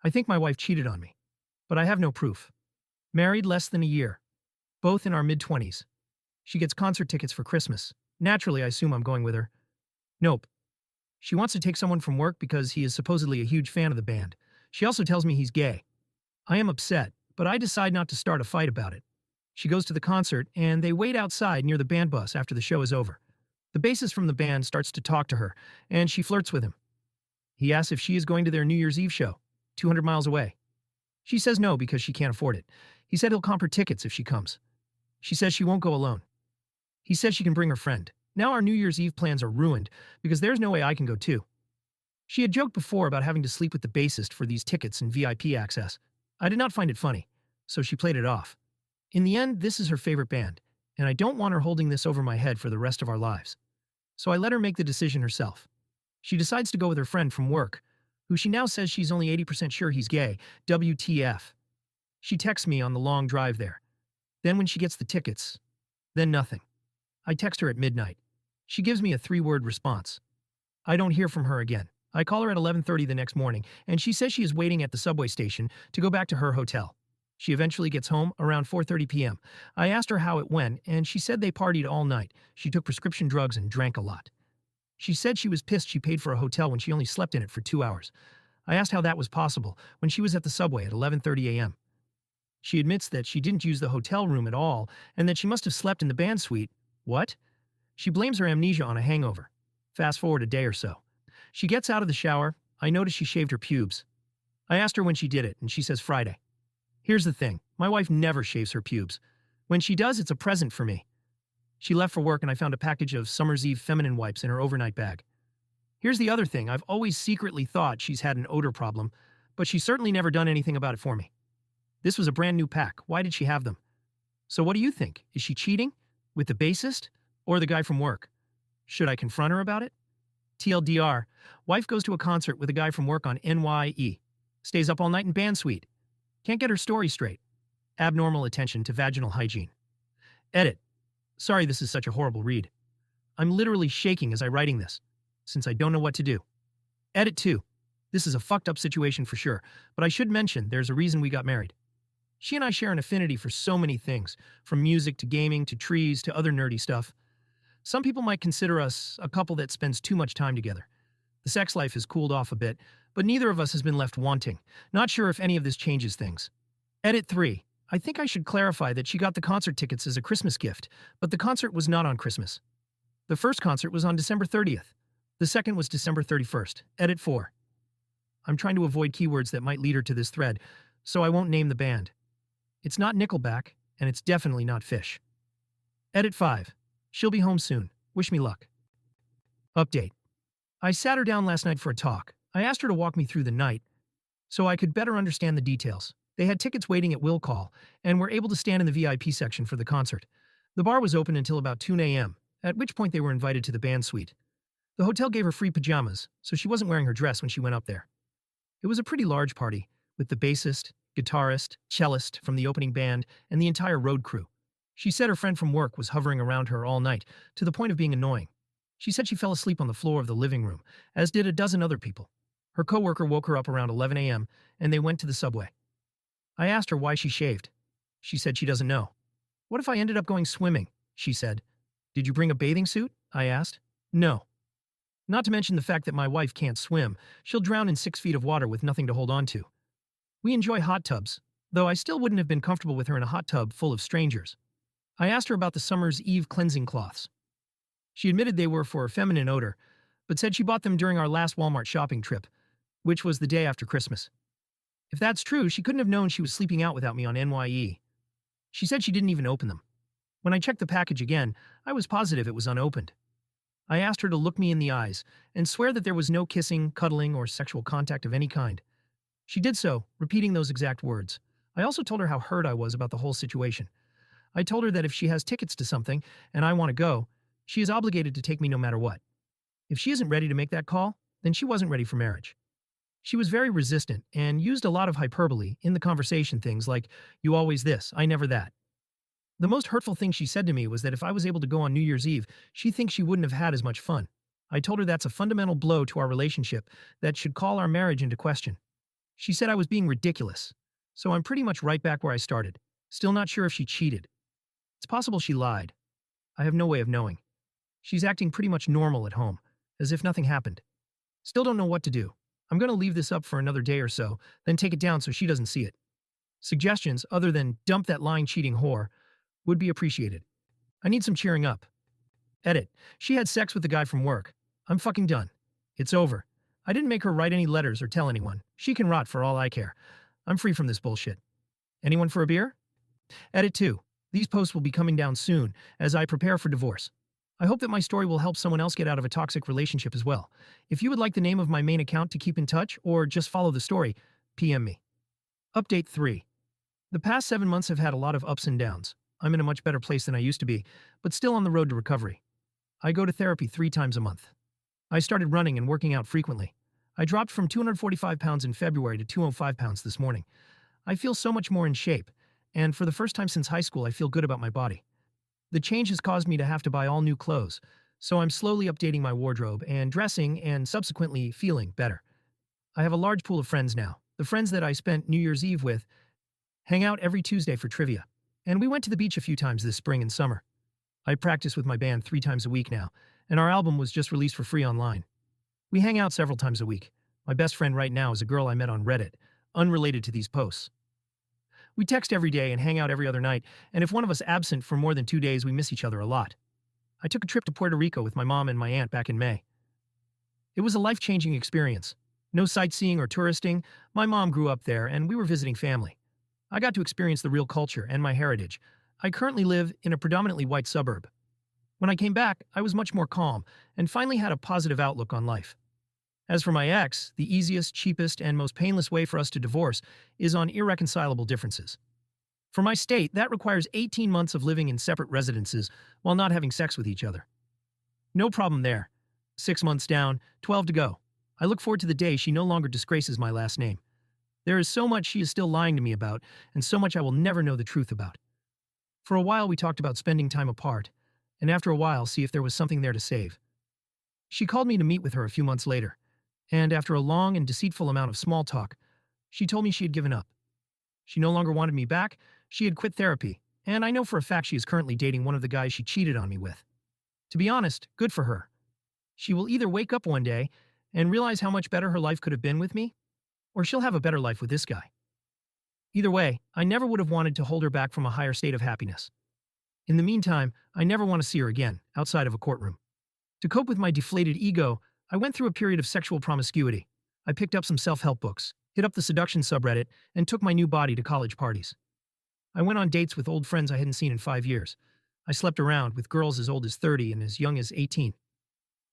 I think my wife cheated on me, but I have no proof. Married less than a year, both in our mid-20s. She gets concert tickets for Christmas. Naturally, I assume I'm going with her. Nope. She wants to take someone from work because he is supposedly a huge fan of the band. She also tells me he's gay. I am upset, but I decide not to start a fight about it. She goes to the concert, and they wait outside near the band bus after the show is over. The bassist from the band starts to talk to her, and she flirts with him. He asks if she is going to their New Year's Eve show, 200 miles away. She says no because she can't afford it. He said he'll comp her tickets if she comes. She says she won't go alone. He says she can bring her friend. Now our New Year's Eve plans are ruined because there's no way I can go too. She had joked before about having to sleep with the bassist for these tickets and VIP access. I did not find it funny, so she played it off. In the end, this is her favorite band, and I don't want her holding this over my head for the rest of our lives. So I let her make the decision herself. She decides to go with her friend from work, who she now says she's only 80% sure he's gay. WTF. She texts me on the long drive there. Then when she gets the tickets, then nothing. I text her at midnight. She gives me a 3-word response. I don't hear from her again. I call her at 11:30 the next morning, and she says she is waiting at the subway station to go back to her hotel. She eventually gets home around 4:30 p.m. I asked her how it went, and she said they partied all night. She took prescription drugs and drank a lot. She said she was pissed she paid for a hotel when she only slept in it for 2 hours. I asked how that was possible when she was at the subway at 11:30 a.m. She admits that she didn't use the hotel room at all and that she must have slept in the band suite. What? She blames her amnesia on a hangover. Fast forward a day or so. She gets out of the shower. I notice she shaved her pubes. I asked her when she did it, and she says Friday. Here's the thing. My wife never shaves her pubes. When she does, it's a present for me. She left for work and I found a package of Summer's Eve feminine wipes in her overnight bag. Here's the other thing. I've always secretly thought she's had an odor problem, but she's certainly never done anything about it for me. This was a brand new pack. Why did she have them? So what do you think? Is she cheating? With the bassist? Or the guy from work? Should I confront her about it? TLDR, wife goes to a concert with a guy from work on NYE. Stays up all night in band suite. Can't get her story straight. Abnormal attention to vaginal hygiene. Edit. Sorry this is such a horrible read. I'm literally shaking as I'm writing this, since I don't know what to do. Edit 2. This is a fucked up situation for sure, but I should mention there's a reason we got married. She and I share an affinity for so many things, from music to gaming to trees to other nerdy stuff. Some people might consider us a couple that spends too much time together. The sex life has cooled off a bit, but neither of us has been left wanting. Not sure if any of this changes things. Edit 3. I think I should clarify that she got the concert tickets as a Christmas gift, but the concert was not on Christmas. The first concert was on December 30th. The second was December 31st. Edit 4. I'm trying to avoid keywords that might lead her to this thread, so I won't name the band. It's not Nickelback, and it's definitely not Fish. Edit 5. She'll be home soon. Wish me luck. Update. I sat her down last night for a talk. I asked her to walk me through the night so I could better understand the details. They had tickets waiting at will call and were able to stand in the VIP section for the concert. The bar was open until about 2 a.m., at which point they were invited to the band suite. The hotel gave her free pajamas, so she wasn't wearing her dress when she went up there. It was a pretty large party, with the bassist, guitarist, cellist from the opening band, and the entire road crew. She said her friend from work was hovering around her all night, to the point of being annoying. She said she fell asleep on the floor of the living room, as did a dozen other people. Her coworker woke her up around 11 a.m., and they went to the subway. I asked her why she shaved. She said she doesn't know. What if I ended up going swimming? She said. Did you bring a bathing suit? I asked. No. Not to mention the fact that my wife can't swim. She'll drown in 6 feet of water with nothing to hold on to. We enjoy hot tubs, though I still wouldn't have been comfortable with her in a hot tub full of strangers. I asked her about the Summer's Eve cleansing cloths. She admitted they were for a feminine odor, but said she bought them during our last Walmart shopping trip, which was the day after Christmas. If that's true, she couldn't have known she was sleeping out without me on NYE. She said she didn't even open them. When I checked the package again, I was positive it was unopened. I asked her to look me in the eyes and swear that there was no kissing, cuddling, or sexual contact of any kind. She did so, repeating those exact words. I also told her how hurt I was about the whole situation. I told her that if she has tickets to something and I want to go, she is obligated to take me no matter what. If she isn't ready to make that call, then she wasn't ready for marriage. She was very resistant and used a lot of hyperbole in the conversation, things like, "You always this, I never that." The most hurtful thing she said to me was that if I was able to go on New Year's Eve, she thinks she wouldn't have had as much fun. I told her that's a fundamental blow to our relationship that should call our marriage into question. She said I was being ridiculous. So I'm pretty much right back where I started. Still not sure if she cheated. It's possible she lied. I have no way of knowing. She's acting pretty much normal at home, as if nothing happened. Still don't know what to do. I'm going to leave this up for another day or so, then take it down so she doesn't see it. Suggestions, other than dump that lying cheating whore, would be appreciated. I need some cheering up. Edit. She had sex with the guy from work. I'm fucking done. It's over. I didn't make her write any letters or tell anyone. She can rot for all I care. I'm free from this bullshit. Anyone for a beer? Edit 2. These posts will be coming down soon as I prepare for divorce. I hope that my story will help someone else get out of a toxic relationship as well. If you would like the name of my main account to keep in touch or just follow the story, PM me. Update 3. The past 7 months have had a lot of ups and downs. I'm in a much better place than I used to be, but still on the road to recovery. I go to therapy 3 times a month. I started running and working out frequently. I dropped from 245 pounds in February to 205 pounds this morning. I feel so much more in shape, and for the first time since high school I feel good about my body. The change has caused me to have to buy all new clothes, so I'm slowly updating my wardrobe and dressing and subsequently feeling better. I have a large pool of friends now. The friends that I spent New Year's Eve with hang out every Tuesday for trivia, and we went to the beach a few times this spring and summer. I practice with my band 3 times a week now, and our album was just released for free online. We hang out several times a week. My best friend right now is a girl I met on Reddit, unrelated to these posts. We text every day and hang out every other night, and if one of us absent for more than 2 days, we miss each other a lot. I took a trip to Puerto Rico with my mom and my aunt back in May. It was a life-changing experience. No sightseeing or touristing. My mom grew up there, and we were visiting family. I got to experience the real culture and my heritage. I currently live in a predominantly white suburb. When I came back, I was much more calm and finally had a positive outlook on life. As for my ex, the easiest, cheapest, and most painless way for us to divorce is on irreconcilable differences. For my state, that requires 18 months of living in separate residences while not having sex with each other. No problem there. 6 months down, 12 to go. I look forward to the day she no longer disgraces my last name. There is so much she is still lying to me about, and so much I will never know the truth about. For a while we talked about spending time apart, and after a while see if there was something there to save. She called me to meet with her a few months later, and after a long and deceitful amount of small talk, she told me she had given up. She no longer wanted me back, she had quit therapy, and I know for a fact she is currently dating one of the guys she cheated on me with. To be honest, good for her. She will either wake up one day and realize how much better her life could have been with me, or she'll have a better life with this guy. Either way, I never would have wanted to hold her back from a higher state of happiness. In the meantime, I never want to see her again, outside of a courtroom. To cope with my deflated ego, I went through a period of sexual promiscuity. I picked up some self-help books, hit up the seduction subreddit, and took my new body to college parties. I went on dates with old friends I hadn't seen in 5 years. I slept around with girls as old as 30 and as young as 18.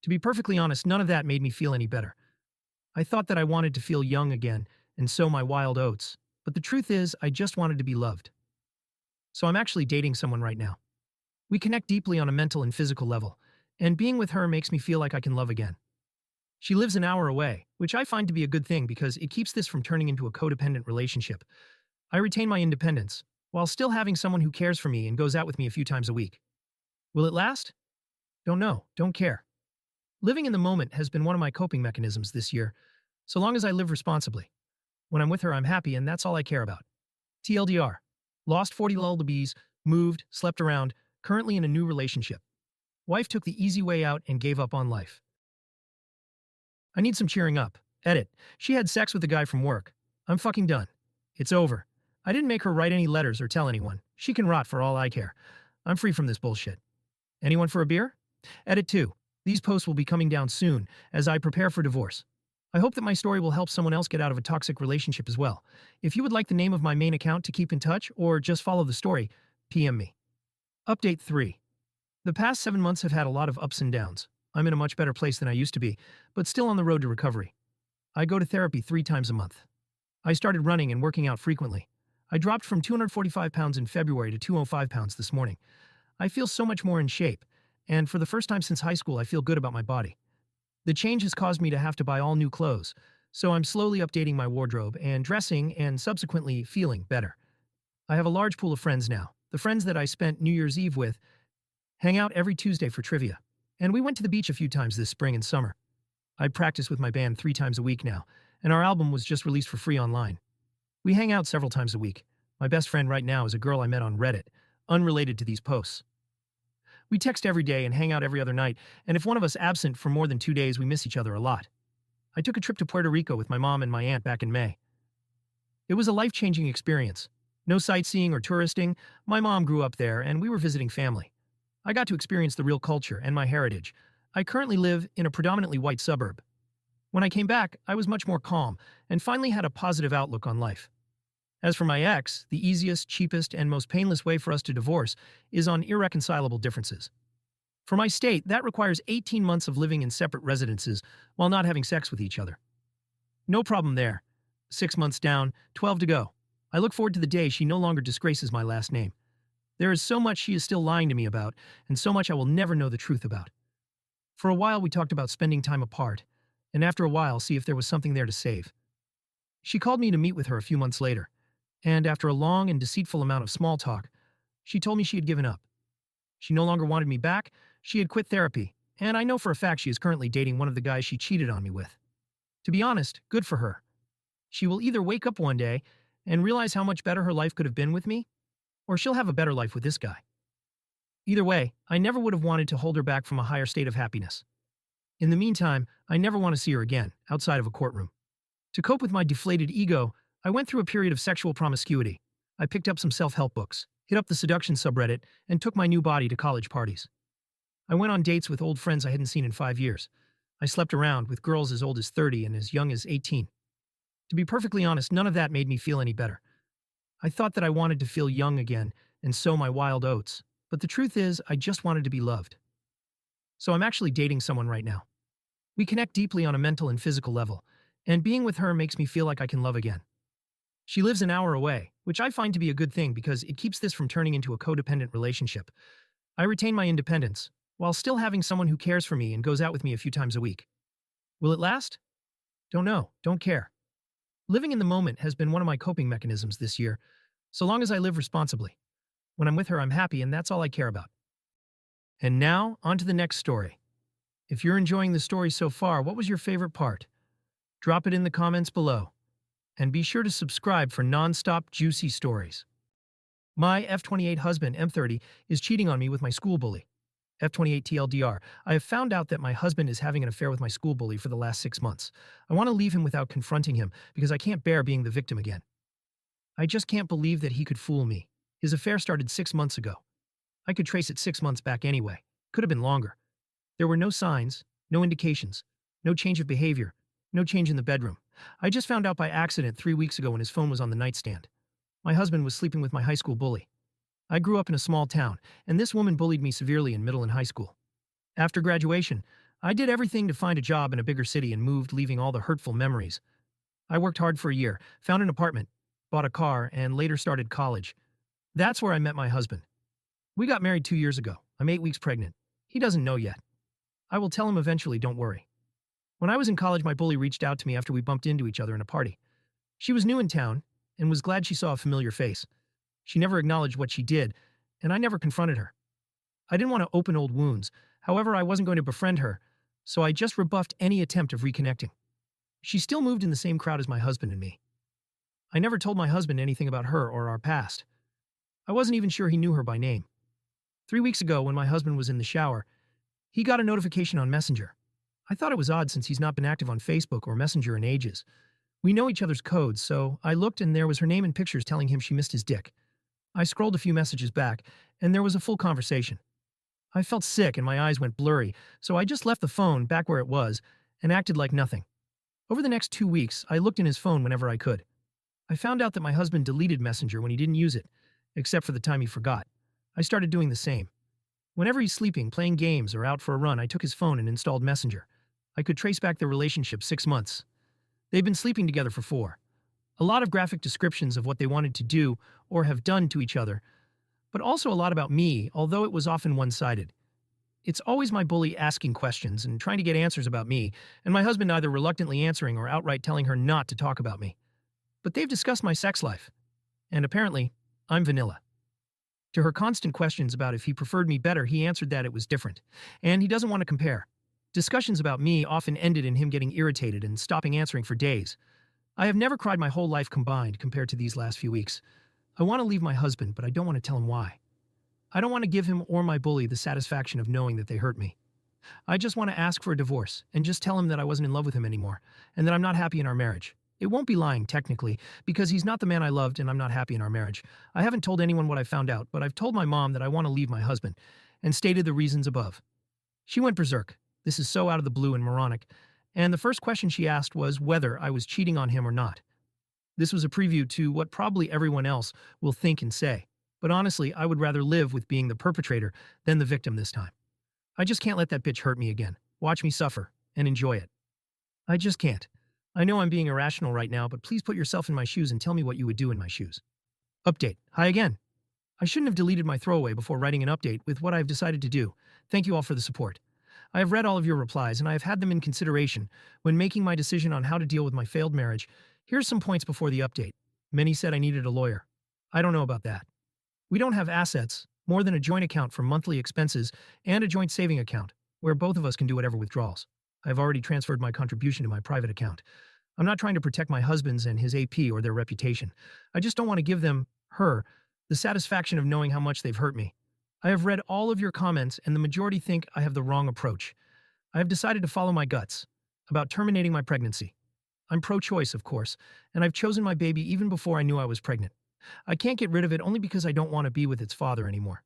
To be perfectly honest, none of that made me feel any better. I thought that I wanted to feel young again and sow my wild oats, but the truth is I just wanted to be loved. So I'm actually dating someone right now. We connect deeply on a mental and physical level, and being with her makes me feel like I can love again. She lives an hour away, which I find to be a good thing because it keeps this from turning into a codependent relationship. I retain my independence, while still having someone who cares for me and goes out with me a few times a week. Will it last? Don't know, don't care. Living in the moment has been one of my coping mechanisms this year, so long as I live responsibly. When I'm with her, I'm happy, and that's all I care about. TLDR. Lost 40 lullabies, moved, slept around, currently in a new relationship. Wife took the easy way out and gave up on life. I need some cheering up. Edit. She had sex with the guy from work. I'm fucking done. It's over. I didn't make her write any letters or tell anyone. She can rot for all I care. I'm free from this bullshit. Anyone for a beer? Edit 2. These posts will be coming down soon as I prepare for divorce. I hope that my story will help someone else get out of a toxic relationship as well. If you would like the name of my main account to keep in touch or just follow the story, PM me. Update 3. The past 7 months have had a lot of ups and downs. I'm in a much better place than I used to be, but still on the road to recovery. I go to therapy 3 times a month. I started running and working out frequently. I dropped from 245 pounds in February to 205 pounds this morning. I feel so much more in shape, and for the first time since high school I feel good about my body. The change has caused me to have to buy all new clothes, so I'm slowly updating my wardrobe and dressing and subsequently feeling better. I have a large pool of friends now. The friends that I spent New Year's Eve with hang out every Tuesday for trivia, and we went to the beach a few times this spring and summer. I practice with my band 3 times a week now, and our album was just released for free online. We hang out several times a week. My best friend right now is a girl I met on Reddit, unrelated to these posts. We text every day and hang out every other night, and if one of us absent for more than 2 days, we miss each other a lot. I took a trip to Puerto Rico with my mom and my aunt back in May. It was a life-changing experience. No sightseeing or touristing. My mom grew up there, and we were visiting family. I got to experience the real culture and my heritage. I currently live in a predominantly white suburb. When I came back, I was much more calm and finally had a positive outlook on life. As for my ex, the easiest, cheapest, and most painless way for us to divorce is on irreconcilable differences. For my state, that requires 18 months of living in separate residences while not having sex with each other. No problem there. 6 months down, 12 to go. I look forward to the day she no longer disgraces my last name. There is so much she is still lying to me about, and so much I will never know the truth about. For a while we talked about spending time apart, and after a while see if there was something there to save. She called me to meet with her a few months later, and after a long and deceitful amount of small talk, she told me she had given up. She no longer wanted me back, she had quit therapy, and I know for a fact she is currently dating one of the guys she cheated on me with. To be honest, good for her. She will either wake up one day and realize how much better her life could have been with me, or she'll have a better life with this guy. Either way, I never would have wanted to hold her back from a higher state of happiness. In the meantime, I never want to see her again, outside of a courtroom. To cope with my deflated ego, I went through a period of sexual promiscuity. I picked up some self-help books, hit up the seduction subreddit, and took my new body to college parties. I went on dates with old friends I hadn't seen in 5 years. I slept around with girls as old as 30 and as young as 18. To be perfectly honest, none of that made me feel any better. I thought that I wanted to feel young again and sow my wild oats, but the truth is, I just wanted to be loved. So I'm actually dating someone right now. We connect deeply on a mental and physical level, and being with her makes me feel like I can love again. She lives an hour away, which I find to be a good thing because it keeps this from turning into a codependent relationship. I retain my independence, while still having someone who cares for me and goes out with me a few times a week. Will it last? Don't know, don't care. Living in the moment has been one of my coping mechanisms this year, so long as I live responsibly. When I'm with her, I'm happy, and that's all I care about. And now, on to the next story. If you're enjoying the story so far, what was your favorite part? Drop it in the comments below. And be sure to subscribe for non-stop juicy stories. My F28 husband, M30, is cheating on me with my school bully. F28 TLDR, I have found out that my husband is having an affair with my school bully for the last 6 months. I want to leave him without confronting him because I can't bear being the victim again. I just can't believe that he could fool me. His affair started 6 months ago. I could trace it 6 months back anyway. Could have been longer. There were no signs, no indications, no change of behavior, no change in the bedroom. I just found out by accident 3 weeks ago when his phone was on the nightstand. My husband was sleeping with my high school bully. I grew up in a small town, and this woman bullied me severely in middle and high school. After graduation, I did everything to find a job in a bigger city and moved, leaving all the hurtful memories. I worked hard for a year, found an apartment, bought a car, and later started college. That's where I met my husband. We got married 2 years ago. I'm 8 weeks pregnant. He doesn't know yet. I will tell him eventually, don't worry. When I was in college, my bully reached out to me after we bumped into each other in a party. She was new in town and was glad she saw a familiar face. She never acknowledged what she did, and I never confronted her. I didn't want to open old wounds. However, I wasn't going to befriend her, so I just rebuffed any attempt of reconnecting. She still moved in the same crowd as my husband and me. I never told my husband anything about her or our past. I wasn't even sure he knew her by name. 3 weeks ago, when my husband was in the shower, he got a notification on Messenger. I thought it was odd since he's not been active on Facebook or Messenger in ages. We know each other's codes, so I looked and there was her name and pictures telling him she missed his dick. I scrolled a few messages back, and there was a full conversation. I felt sick and my eyes went blurry, so I just left the phone back where it was and acted like nothing. Over the next 2 weeks, I looked in his phone whenever I could. I found out that my husband deleted Messenger when he didn't use it, except for the time he forgot. I started doing the same. Whenever he's sleeping, playing games, or out for a run, I took his phone and installed Messenger. I could trace back their relationship 6 months. They've been sleeping together for 4. A lot of graphic descriptions of what they wanted to do or have done to each other, but also a lot about me, although it was often one-sided. It's always my bully asking questions and trying to get answers about me, and my husband either reluctantly answering or outright telling her not to talk about me. But they've discussed my sex life, and apparently, I'm vanilla. To her constant questions about if he preferred me better, he answered that it was different, and he doesn't want to compare. Discussions about me often ended in him getting irritated and stopping answering for days. I have never cried my whole life combined compared to these last few weeks. I want to leave my husband, but I don't want to tell him why. I don't want to give him or my bully the satisfaction of knowing that they hurt me. I just want to ask for a divorce and just tell him that I wasn't in love with him anymore and that I'm not happy in our marriage. It won't be lying, technically, because he's not the man I loved and I'm not happy in our marriage. I haven't told anyone what I found out, but I've told my mom that I want to leave my husband and stated the reasons above. She went berserk. This is so out of the blue and moronic. And the first question she asked was whether I was cheating on him or not. This was a preview to what probably everyone else will think and say. But honestly, I would rather live with being the perpetrator than the victim this time. I just can't let that bitch hurt me again. Watch me suffer and enjoy it. I just can't. I know I'm being irrational right now, but please put yourself in my shoes and tell me what you would do in my shoes. Update. Hi again. I shouldn't have deleted my throwaway before writing an update with what I have decided to do. Thank you all for the support. I have read all of your replies and I have had them in consideration when making my decision on how to deal with my failed marriage. Here's some points before the update. Many said I needed a lawyer. I don't know about that. We don't have assets, more than a joint account for monthly expenses and a joint saving account, where both of us can do whatever withdrawals. I have already transferred my contribution to my private account. I'm not trying to protect my husband's and his AP or their reputation. I just don't want to give them, her, the satisfaction of knowing how much they've hurt me. I have read all of your comments and the majority think I have the wrong approach. I have decided to follow my guts about terminating my pregnancy. I'm pro-choice, of course, and I've chosen my baby even before I knew I was pregnant. I can't get rid of it only because I don't want to be with its father anymore.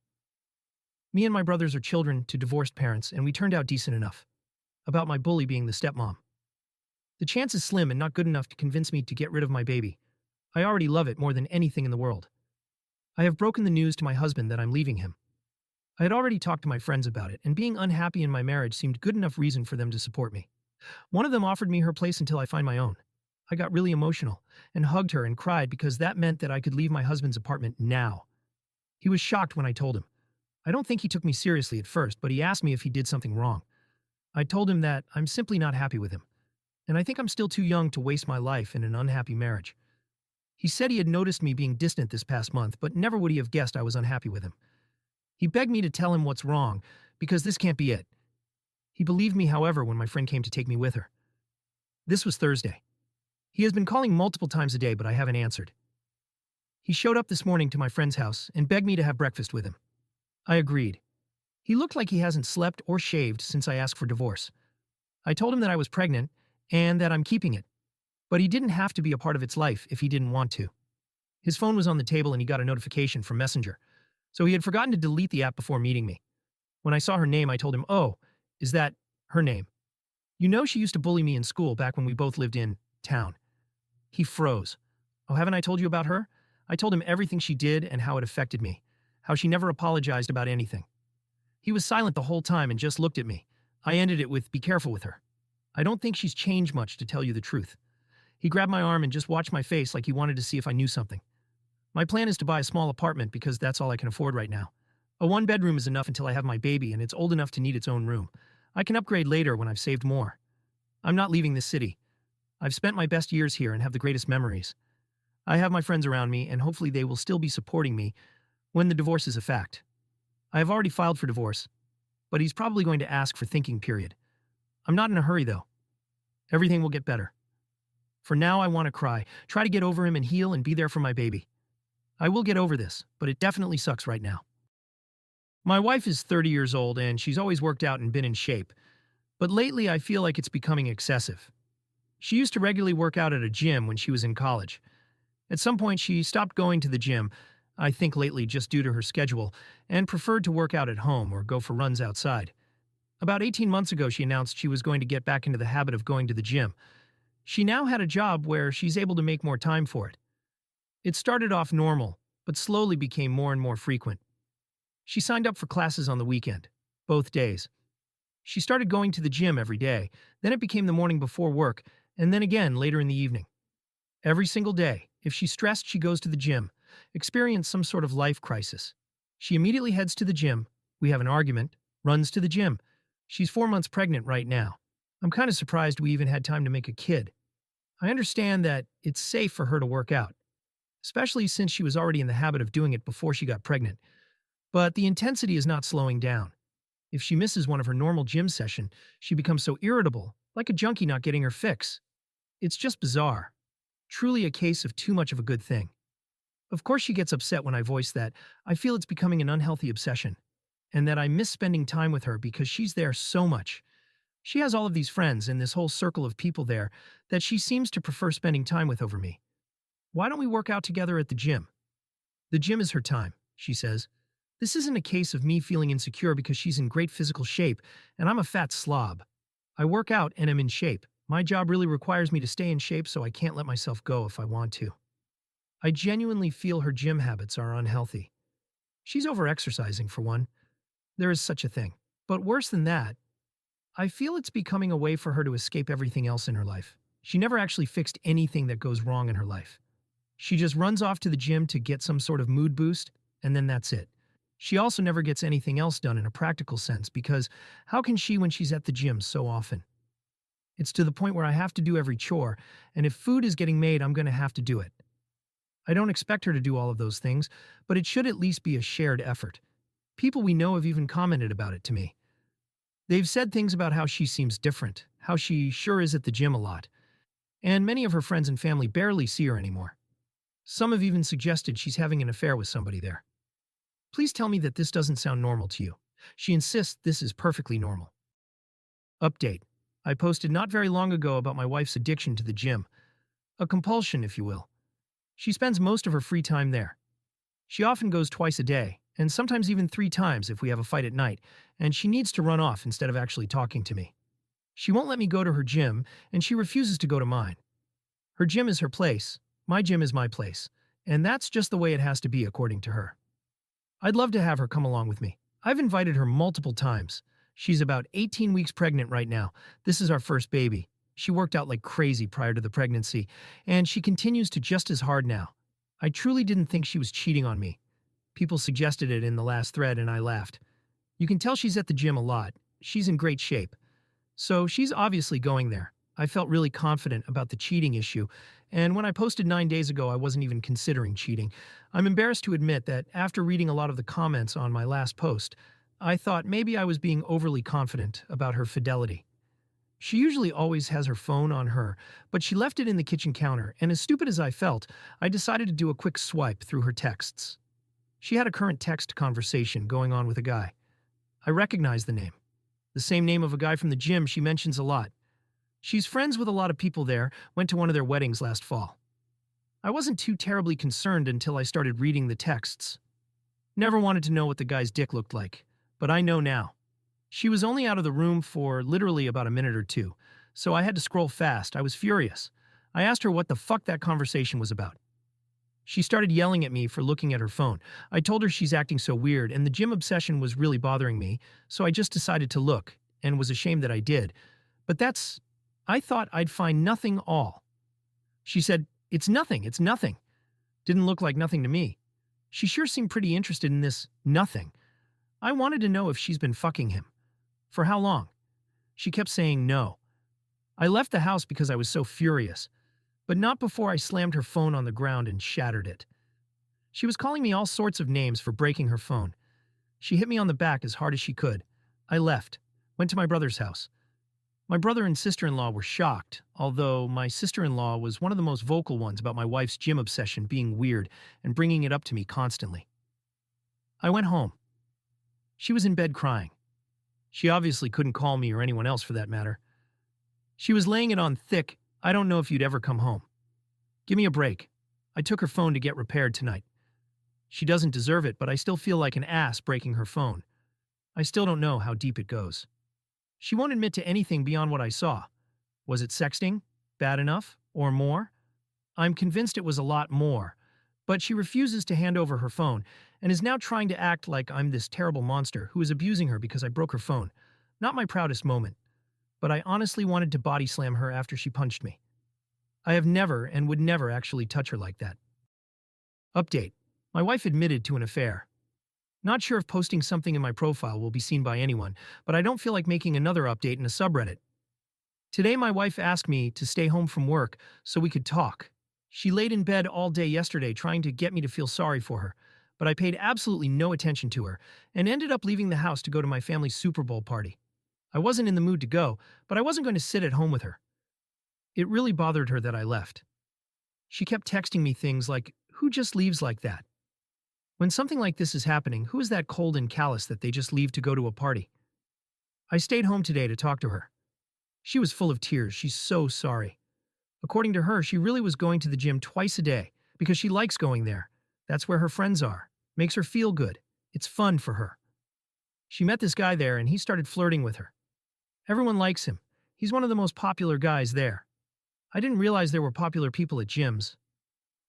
Me and my brothers are children to divorced parents, and we turned out decent enough. About my bully being the stepmom. The chance is slim and not good enough to convince me to get rid of my baby. I already love it more than anything in the world. I have broken the news to my husband that I'm leaving him. I had already talked to my friends about it, and being unhappy in my marriage seemed good enough reason for them to support me. One of them offered me her place until I find my own. I got really emotional and hugged her and cried because that meant that I could leave my husband's apartment now. He was shocked when I told him. I don't think he took me seriously at first, but he asked me if he did something wrong. I told him that I'm simply not happy with him, and I think I'm still too young to waste my life in an unhappy marriage. He said he had noticed me being distant this past month, but never would he have guessed I was unhappy with him. He begged me to tell him what's wrong, because this can't be it. He believed me, however, when my friend came to take me with her. This was Thursday. He has been calling multiple times a day, but I haven't answered. He showed up this morning to my friend's house and begged me to have breakfast with him. I agreed. He looked like he hasn't slept or shaved since I asked for divorce. I told him that I was pregnant and that I'm keeping it, but he didn't have to be a part of its life if he didn't want to. His phone was on the table and he got a notification from Messenger, so he had forgotten to delete the app before meeting me. When I saw her name, I told him, "Oh, is that her name? You know she used to bully me in school back when we both lived in town." He froze. "Oh, haven't I told you about her?" I told him everything she did and how it affected me, how she never apologized about anything. He was silent the whole time and just looked at me. I ended it with, "Be careful with her. I don't think she's changed much, to tell you the truth." He grabbed my arm and just watched my face like he wanted to see if I knew something. My plan is to buy a small apartment because that's all I can afford right now. A one-bedroom is enough until I have my baby, and it's old enough to need its own room. I can upgrade later when I've saved more. I'm not leaving this city. I've spent my best years here and have the greatest memories. I have my friends around me, and hopefully they will still be supporting me when the divorce is a fact. I have already filed for divorce, but he's probably going to ask for thinking period. I'm not in a hurry, though. Everything will get better. For now, I want to cry, try to get over him and heal and be there for my baby. I will get over this, but it definitely sucks right now. My wife is 30 years old and she's always worked out and been in shape, but lately I feel like it's becoming excessive. She used to regularly work out at a gym when she was in college. At some point she stopped going to the gym, I think lately just due to her schedule, and preferred to work out at home or go for runs outside. About 18 months ago she announced she was going to get back into the habit of going to the gym. She now had a job where she's able to make more time for it. It started off normal, but slowly became more and more frequent. She signed up for classes on the weekend, both days. She started going to the gym every day, then it became the morning before work, and then again later in the evening. Every single day, if she's stressed, she goes to the gym, experience some sort of life crisis. She immediately heads to the gym, we have an argument, runs to the gym. She's 4 months pregnant right now. I'm kind of surprised we even had time to make a kid. I understand that it's safe for her to work out, especially since she was already in the habit of doing it before she got pregnant. But the intensity is not slowing down. If she misses one of her normal gym session, she becomes so irritable, like a junkie not getting her fix. It's just bizarre. Truly a case of too much of a good thing. Of course she gets upset when I voice that I feel it's becoming an unhealthy obsession, and that I miss spending time with her because she's there so much. She has all of these friends and this whole circle of people there that she seems to prefer spending time with over me. Why don't we work out together at the gym? The gym is her time, she says. This isn't a case of me feeling insecure because she's in great physical shape and I'm a fat slob. I work out and am in shape. My job really requires me to stay in shape, so I can't let myself go if I want to. I genuinely feel her gym habits are unhealthy. She's over-exercising for one. There is such a thing. But worse than that, I feel it's becoming a way for her to escape everything else in her life. She never actually fixed anything that goes wrong in her life. She just runs off to the gym to get some sort of mood boost, and then that's it. She also never gets anything else done in a practical sense because how can she when she's at the gym so often? It's to the point where I have to do every chore, and if food is getting made, I'm going to have to do it. I don't expect her to do all of those things, but it should at least be a shared effort. People we know have even commented about it to me. They've said things about how she seems different, how she sure is at the gym a lot, and many of her friends and family barely see her anymore. Some have even suggested she's having an affair with somebody there. Please tell me that this doesn't sound normal to you. She insists this is perfectly normal. Update. I posted not very long ago about my wife's addiction to the gym. A compulsion, if you will. She spends most of her free time there. She often goes twice a day, and sometimes even 3 times if we have a fight at night, and she needs to run off instead of actually talking to me. She won't let me go to her gym, and she refuses to go to mine. Her gym is her place, my gym is my place, and that's just the way it has to be according to her. I'd love to have her come along with me. I've invited her multiple times. She's about 18 weeks pregnant right now. This is our first baby. She worked out like crazy prior to the pregnancy, and she continues to just as hard now. I truly didn't think she was cheating on me. People suggested it in the last thread and I laughed. You can tell she's at the gym a lot. She's in great shape. So she's obviously going there. I felt really confident about the cheating issue, and when I posted 9 days ago I wasn't even considering cheating. I'm embarrassed to admit that after reading a lot of the comments on my last post, I thought maybe I was being overly confident about her fidelity. She usually always has her phone on her, but she left it in the kitchen counter, and as stupid as I felt, I decided to do a quick swipe through her texts. She had a current text conversation going on with a guy. I recognized the name. The same name of a guy from the gym she mentions a lot. She's friends with a lot of people there, went to one of their weddings last fall. I wasn't too terribly concerned until I started reading the texts. Never wanted to know what the guy's dick looked like, but I know now. She was only out of the room for literally about a minute or two, so I had to scroll fast. I was furious. I asked her what the fuck that conversation was about. She started yelling at me for looking at her phone. I told her she's acting so weird, and the gym obsession was really bothering me, so I just decided to look, and was ashamed that I did. But I thought I'd find nothing all. She said, it's nothing. Didn't look like nothing to me. She sure seemed pretty interested in this nothing. I wanted to know if she's been fucking him. For how long? She kept saying no. I left the house because I was so furious, but not before I slammed her phone on the ground and shattered it. She was calling me all sorts of names for breaking her phone. She hit me on the back as hard as she could. I left, went to my brother's house. My brother and sister-in-law were shocked, although my sister-in-law was one of the most vocal ones about my wife's gym obsession being weird and bringing it up to me constantly. I went home. She was in bed crying. She obviously couldn't call me or anyone else for that matter. She was laying it on thick, I don't know if you'd ever come home. Give me a break. I took her phone to get repaired tonight. She doesn't deserve it, but I still feel like an ass breaking her phone. I still don't know how deep it goes. She won't admit to anything beyond what I saw. Was it sexting? Bad enough? Or more? I'm convinced it was a lot more, but she refuses to hand over her phone and is now trying to act like I'm this terrible monster who is abusing her because I broke her phone. Not my proudest moment, but I honestly wanted to body slam her after she punched me. I have never and would never actually touch her like that. Update. My wife admitted to an affair. Not sure if posting something in my profile will be seen by anyone, but I don't feel like making another update in a subreddit. Today my wife asked me to stay home from work so we could talk. She laid in bed all day yesterday trying to get me to feel sorry for her, but I paid absolutely no attention to her and ended up leaving the house to go to my family's Super Bowl party. I wasn't in the mood to go, but I wasn't going to sit at home with her. It really bothered her that I left. She kept texting me things like, "Who just leaves like that?" When something like this is happening, who is that cold and callous that they just leave to go to a party? I stayed home today to talk to her. She was full of tears. She's so sorry. According to her, she really was going to the gym twice a day because she likes going there. That's where her friends are. Makes her feel good. It's fun for her. She met this guy there and he started flirting with her. Everyone likes him. He's one of the most popular guys there. I didn't realize there were popular people at gyms.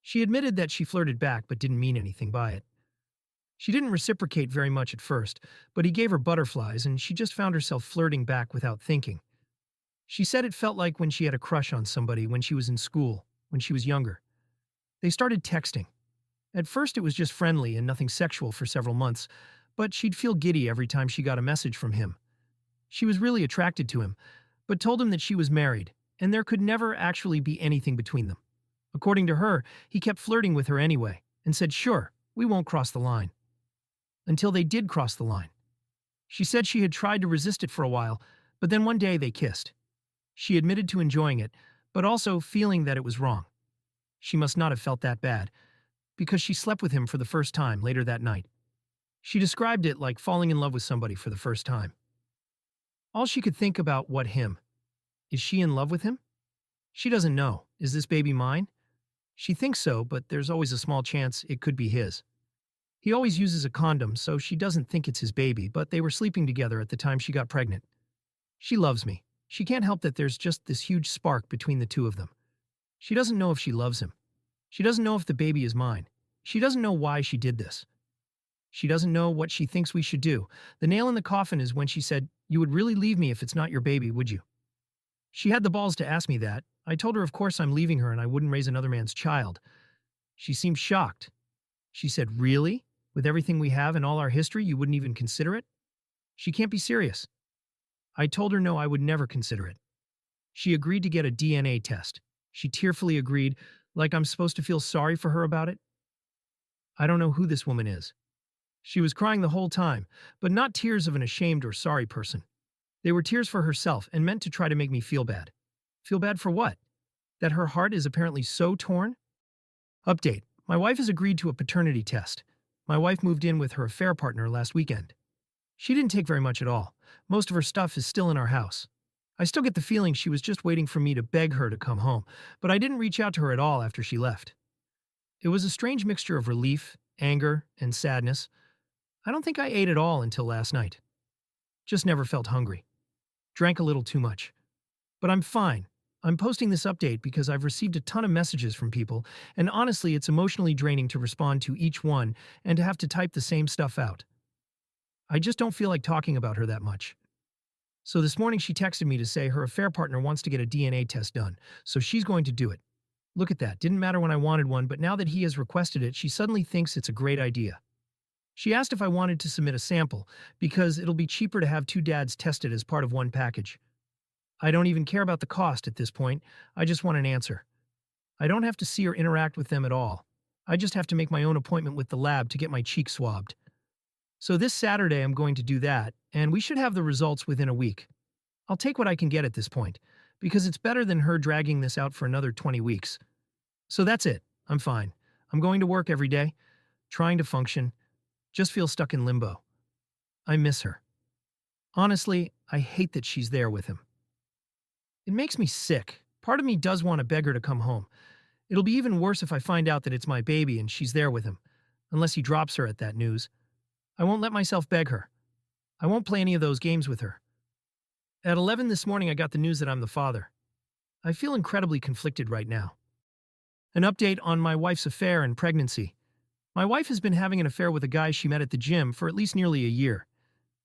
She admitted that she flirted back but didn't mean anything by it. She didn't reciprocate very much at first, but he gave her butterflies and she just found herself flirting back without thinking. She said it felt like when she had a crush on somebody when she was in school, when she was younger. They started texting. At first it was just friendly and nothing sexual for several months, but she'd feel giddy every time she got a message from him. She was really attracted to him, but told him that she was married, and there could never actually be anything between them. According to her, he kept flirting with her anyway, and said, "Sure, we won't cross the line." Until they did cross the line. She said she had tried to resist it for a while, but then one day they kissed. She admitted to enjoying it, but also feeling that it was wrong. She must not have felt that bad, because she slept with him for the first time later that night. She described it like falling in love with somebody for the first time. All she could think about, what him? Is she in love with him? She doesn't know. Is this baby mine? She thinks so, but there's always a small chance it could be his. He always uses a condom, so she doesn't think it's his baby, but they were sleeping together at the time she got pregnant. She loves me. She can't help that there's just this huge spark between the two of them. She doesn't know if she loves him. She doesn't know if the baby is mine. She doesn't know why she did this. She doesn't know what she thinks we should do. The nail in the coffin is when she said, "You would really leave me if it's not your baby, would you?" She had the balls to ask me that. I told her of course I'm leaving her and I wouldn't raise another man's child. She seemed shocked. She said, "Really? With everything we have and all our history, you wouldn't even consider it?" She can't be serious. I told her no, I would never consider it. She agreed to get a DNA test. She tearfully agreed, like I'm supposed to feel sorry for her about it. I don't know who this woman is. She was crying the whole time, but not tears of an ashamed or sorry person. They were tears for herself and meant to try to make me feel bad. Feel bad for what? That her heart is apparently so torn? Update. My wife has agreed to a paternity test. My wife moved in with her affair partner last weekend. She didn't take very much at all. Most of her stuff is still in our house. I still get the feeling she was just waiting for me to beg her to come home, but I didn't reach out to her at all after she left. It was a strange mixture of relief, anger, and sadness. I don't think I ate at all until last night. Just never felt hungry. Drank a little too much. But I'm fine. I'm posting this update because I've received a ton of messages from people, and honestly, it's emotionally draining to respond to each one and to have to type the same stuff out. I just don't feel like talking about her that much. So this morning she texted me to say her affair partner wants to get a DNA test done, so she's going to do it. Look at that, didn't matter when I wanted one, but now that he has requested it, she suddenly thinks it's a great idea. She asked if I wanted to submit a sample, because it'll be cheaper to have two dads tested as part of one package. I don't even care about the cost at this point, I just want an answer. I don't have to see or interact with them at all. I just have to make my own appointment with the lab to get my cheek swabbed. So this Saturday I'm going to do that, and we should have the results within a week. I'll take what I can get at this point, because it's better than her dragging this out for another 20 weeks. So that's it. I'm fine. I'm going to work every day, trying to function, just feel stuck in limbo. I miss her. Honestly, I hate that she's there with him. It makes me sick. Part of me does want to beg her to come home. It'll be even worse if I find out that it's my baby and she's there with him, unless he drops her at that news. I won't let myself beg her. I won't play any of those games with her. At 11 this morning, I got the news that I'm the father. I feel incredibly conflicted right now. An update on my wife's affair and pregnancy. My wife has been having an affair with a guy she met at the gym for at least nearly a year.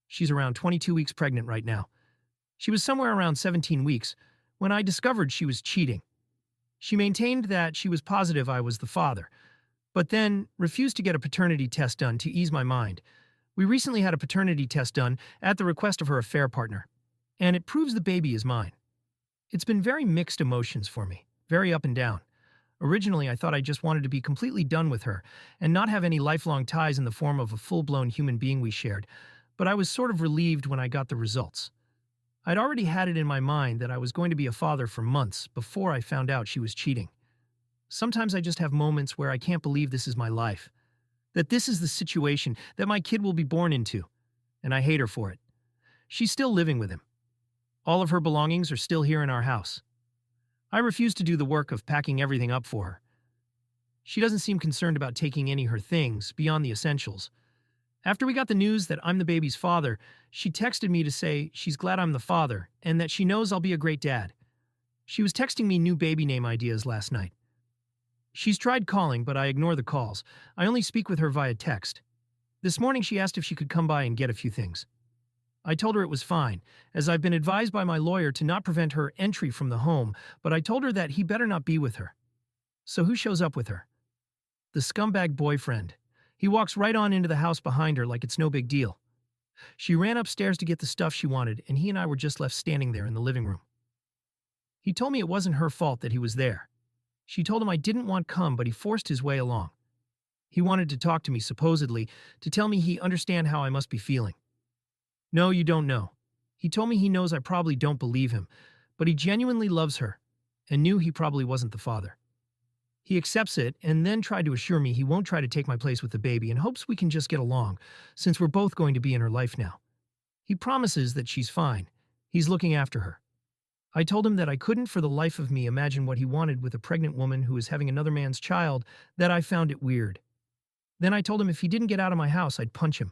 She's around 22 weeks pregnant right now. She was somewhere around 17 weeks when I discovered she was cheating. She maintained that she was positive I was the father, but then refused to get a paternity test done to ease my mind. We recently had a paternity test done at the request of her affair partner, and it proves the baby is mine. It's been very mixed emotions for me, very up and down. Originally, I thought I just wanted to be completely done with her and not have any lifelong ties in the form of a full-blown human being we shared, but I was sort of relieved when I got the results. I'd already had it in my mind that I was going to be a father for months before I found out she was cheating. Sometimes I just have moments where I can't believe this is my life, that this is the situation that my kid will be born into, and I hate her for it. She's still living with him. All of her belongings are still here in our house. I refuse to do the work of packing everything up for her. She doesn't seem concerned about taking any of her things beyond the essentials. After we got the news that I'm the baby's father, she texted me to say she's glad I'm the father and that she knows I'll be a great dad. She was texting me new baby name ideas last night. She's tried calling, but I ignore the calls. I only speak with her via text. This morning she asked if she could come by and get a few things. I told her it was fine, as I've been advised by my lawyer to not prevent her entry from the home, but I told her that he better not be with her. So who shows up with her? The scumbag boyfriend. He walks right on into the house behind her like it's no big deal. She ran upstairs to get the stuff she wanted, and he and I were just left standing there in the living room. He told me it wasn't her fault that he was there. She told him I didn't want come, but he forced his way along. He wanted to talk to me, supposedly, to tell me he understand how I must be feeling. No, you don't know. He told me he knows I probably don't believe him, but he genuinely loves her, and knew he probably wasn't the father. He accepts it and then tried to assure me he won't try to take my place with the baby and hopes we can just get along, since we're both going to be in her life now. He promises that she's fine. He's looking after her. I told him that I couldn't for the life of me imagine what he wanted with a pregnant woman who is having another man's child, that I found it weird. Then I told him if he didn't get out of my house, I'd punch him.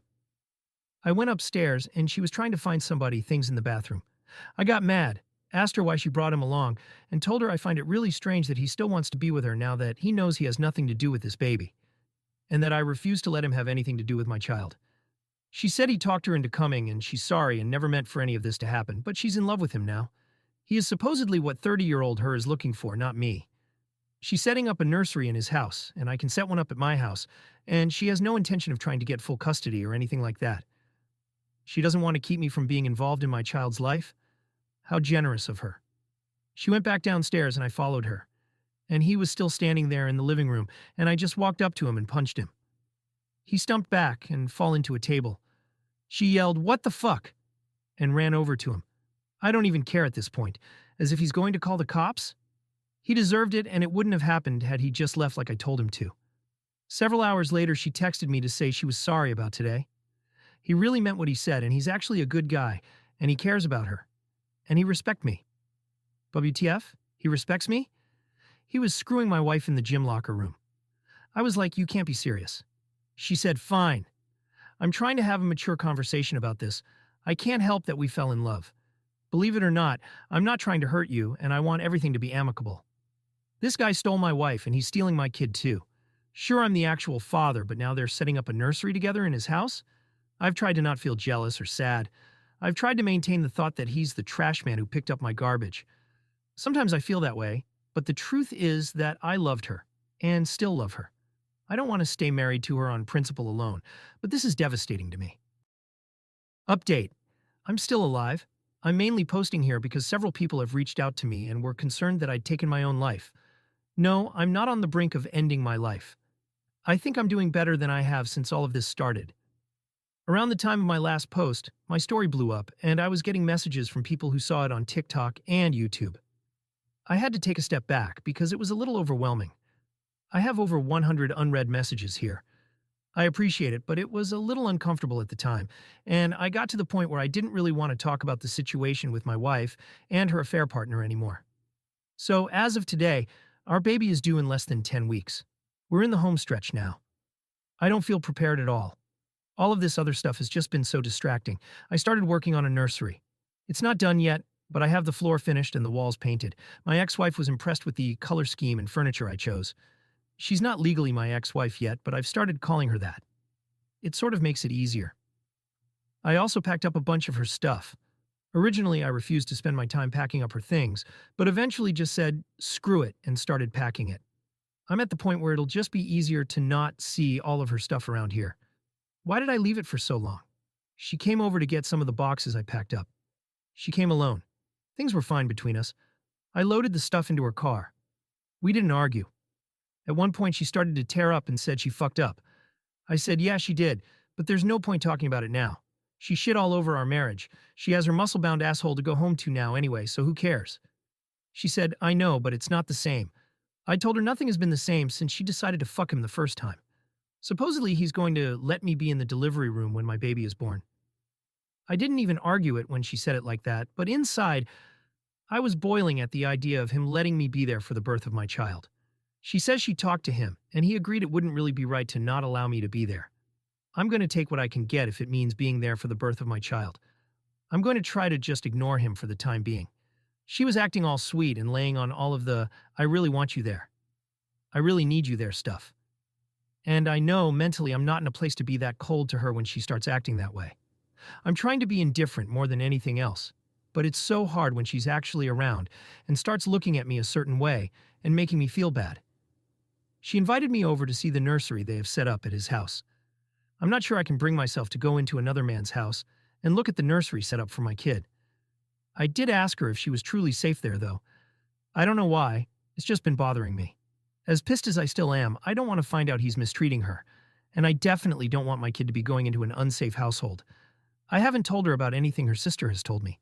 I went upstairs, and she was trying to find things in the bathroom. I got mad, asked her why she brought him along, and told her I find it really strange that he still wants to be with her now that he knows he has nothing to do with this baby, and that I refuse to let him have anything to do with my child. She said he talked her into coming, and she's sorry and never meant for any of this to happen, but she's in love with him now. He is supposedly what 30-year-old her is looking for, not me. She's setting up a nursery in his house, and I can set one up at my house, and she has no intention of trying to get full custody or anything like that. She doesn't want to keep me from being involved in my child's life? How generous of her. She went back downstairs and I followed her. And he was still standing there in the living room, and I just walked up to him and punched him. He stumped back and fell into a table. She yelled, "What the fuck?" and ran over to him. I don't even care at this point, as if he's going to call the cops? He deserved it, and it wouldn't have happened had he just left like I told him to. Several hours later, she texted me to say she was sorry about today. He really meant what he said, and he's actually a good guy, and he cares about her. And he respects me. WTF? He respects me? He was screwing my wife in the gym locker room. I was like, you can't be serious. She said, fine. I'm trying to have a mature conversation about this. I can't help that we fell in love. Believe it or not, I'm not trying to hurt you, and I want everything to be amicable. This guy stole my wife, and he's stealing my kid too. Sure, I'm the actual father, but now they're setting up a nursery together in his house? I've tried to not feel jealous or sad. I've tried to maintain the thought that he's the trash man who picked up my garbage. Sometimes I feel that way, but the truth is that I loved her, and still love her. I don't want to stay married to her on principle alone, but this is devastating to me. Update. I'm still alive. I'm mainly posting here because several people have reached out to me and were concerned that I'd taken my own life. No, I'm not on the brink of ending my life. I think I'm doing better than I have since all of this started. Around the time of my last post, my story blew up, and I was getting messages from people who saw it on TikTok and YouTube. I had to take a step back because it was a little overwhelming. I have over 100 unread messages here. I appreciate it, but it was a little uncomfortable at the time, and I got to the point where I didn't really want to talk about the situation with my wife and her affair partner anymore. So, as of today, our baby is due in less than 10 weeks. We're in the home stretch now. I don't feel prepared at all. All of this other stuff has just been so distracting. I started working on a nursery. It's not done yet, but I have the floor finished and the walls painted. My ex-wife was impressed with the color scheme and furniture I chose. She's not legally my ex-wife yet, but I've started calling her that. It sort of makes it easier. I also packed up a bunch of her stuff. Originally, I refused to spend my time packing up her things, but eventually just said, screw it, and started packing it. I'm at the point where it'll just be easier to not see all of her stuff around here. Why did I leave it for so long? She came over to get some of the boxes I packed up. She came alone. Things were fine between us. I loaded the stuff into her car. We didn't argue. At one point, she started to tear up and said she fucked up. I said, yeah, she did, but there's no point talking about it now. She shit all over our marriage. She has her muscle-bound asshole to go home to now anyway, so who cares? She said, I know, but it's not the same. I told her nothing has been the same since she decided to fuck him the first time. Supposedly, he's going to let me be in the delivery room when my baby is born. I didn't even argue it when she said it like that, but inside, I was boiling at the idea of him letting me be there for the birth of my child. She says she talked to him, and he agreed it wouldn't really be right to not allow me to be there. I'm going to take what I can get if it means being there for the birth of my child. I'm going to try to just ignore him for the time being. She was acting all sweet and laying on all of the, I really want you there. I really need you there stuff. And I know mentally I'm not in a place to be that cold to her when she starts acting that way. I'm trying to be indifferent more than anything else, but it's so hard when she's actually around and starts looking at me a certain way and making me feel bad. She invited me over to see the nursery they have set up at his house. I'm not sure I can bring myself to go into another man's house and look at the nursery set up for my kid. I did ask her if she was truly safe there, though. I don't know why, it's just been bothering me. As pissed as I still am, I don't want to find out he's mistreating her, and I definitely don't want my kid to be going into an unsafe household. I haven't told her about anything her sister has told me.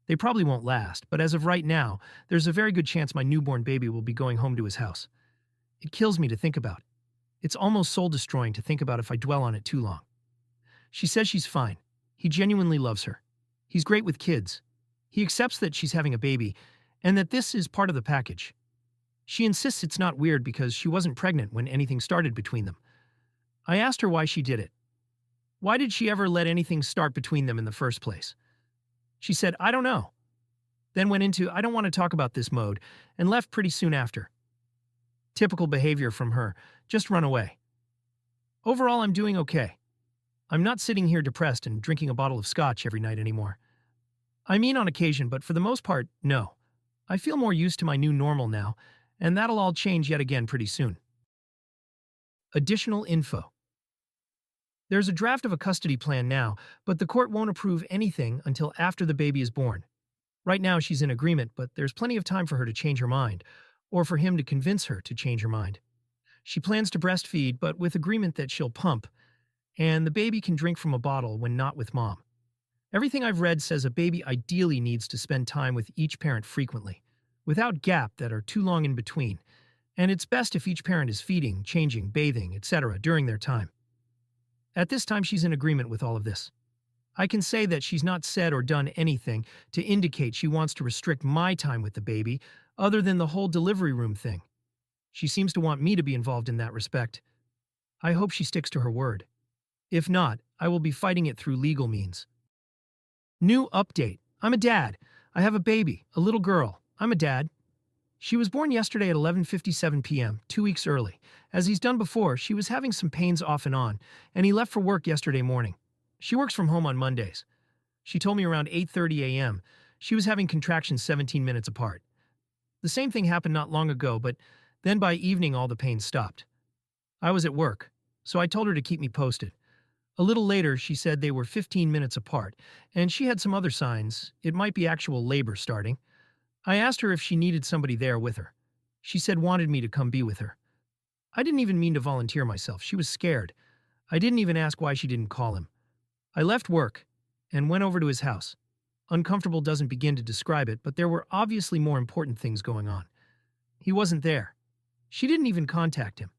They probably won't last, but as of right now, there's a very good chance my newborn baby will be going home to his house. It kills me to think about. It's almost soul-destroying to think about if I dwell on it too long. She says she's fine. He genuinely loves her. He's great with kids. He accepts that she's having a baby, and that this is part of the package. She insists it's not weird because she wasn't pregnant when anything started between them. I asked her why she did it. Why did she ever let anything start between them in the first place? She said, I don't know. Then went into, I don't want to talk about this mode, and left pretty soon after. Typical behavior from her, just run away. Overall, I'm doing okay. I'm not sitting here depressed and drinking a bottle of scotch every night anymore. I mean on occasion, but for the most part, no. I feel more used to my new normal now, and that'll all change yet again pretty soon. Additional info. There's a draft of a custody plan now, but the court won't approve anything until after the baby is born. Right now she's in agreement, but there's plenty of time for her to change her mind, or for him to convince her to change her mind. She plans to breastfeed, but with agreement that she'll pump, and the baby can drink from a bottle when not with mom. Everything I've read says a baby ideally needs to spend time with each parent frequently, without gap that are too long in between, and it's best if each parent is feeding, changing, bathing, etc. during their time. At this time, she's in agreement with all of this. I can say that she's not said or done anything to indicate she wants to restrict my time with the baby, other than the whole delivery room thing. She seems to want me to be involved in that respect. I hope she sticks to her word. If not, I will be fighting it through legal means. New update. I'm a dad. I have a baby, a little girl. I'm a dad. She was born yesterday at 11:57 p.m., 2 weeks early. As he's done before, she was having some pains off and on, and he left for work yesterday morning. She works from home on Mondays. She told me around 8:30 a.m. she was having contractions 17 minutes apart. The same thing happened not long ago, but then by evening all the pain stopped. I was at work, so I told her to keep me posted. A little later, she said they were 15 minutes apart, and she had some other signs. It might be actual labor starting. I asked her if she needed somebody there with her. She said wanted me to come be with her. I didn't even mean to volunteer myself. She was scared. I didn't even ask why she didn't call him. I left work and went over to his house. Uncomfortable doesn't begin to describe it, but there were obviously more important things going on. He wasn't there. She didn't even contact him.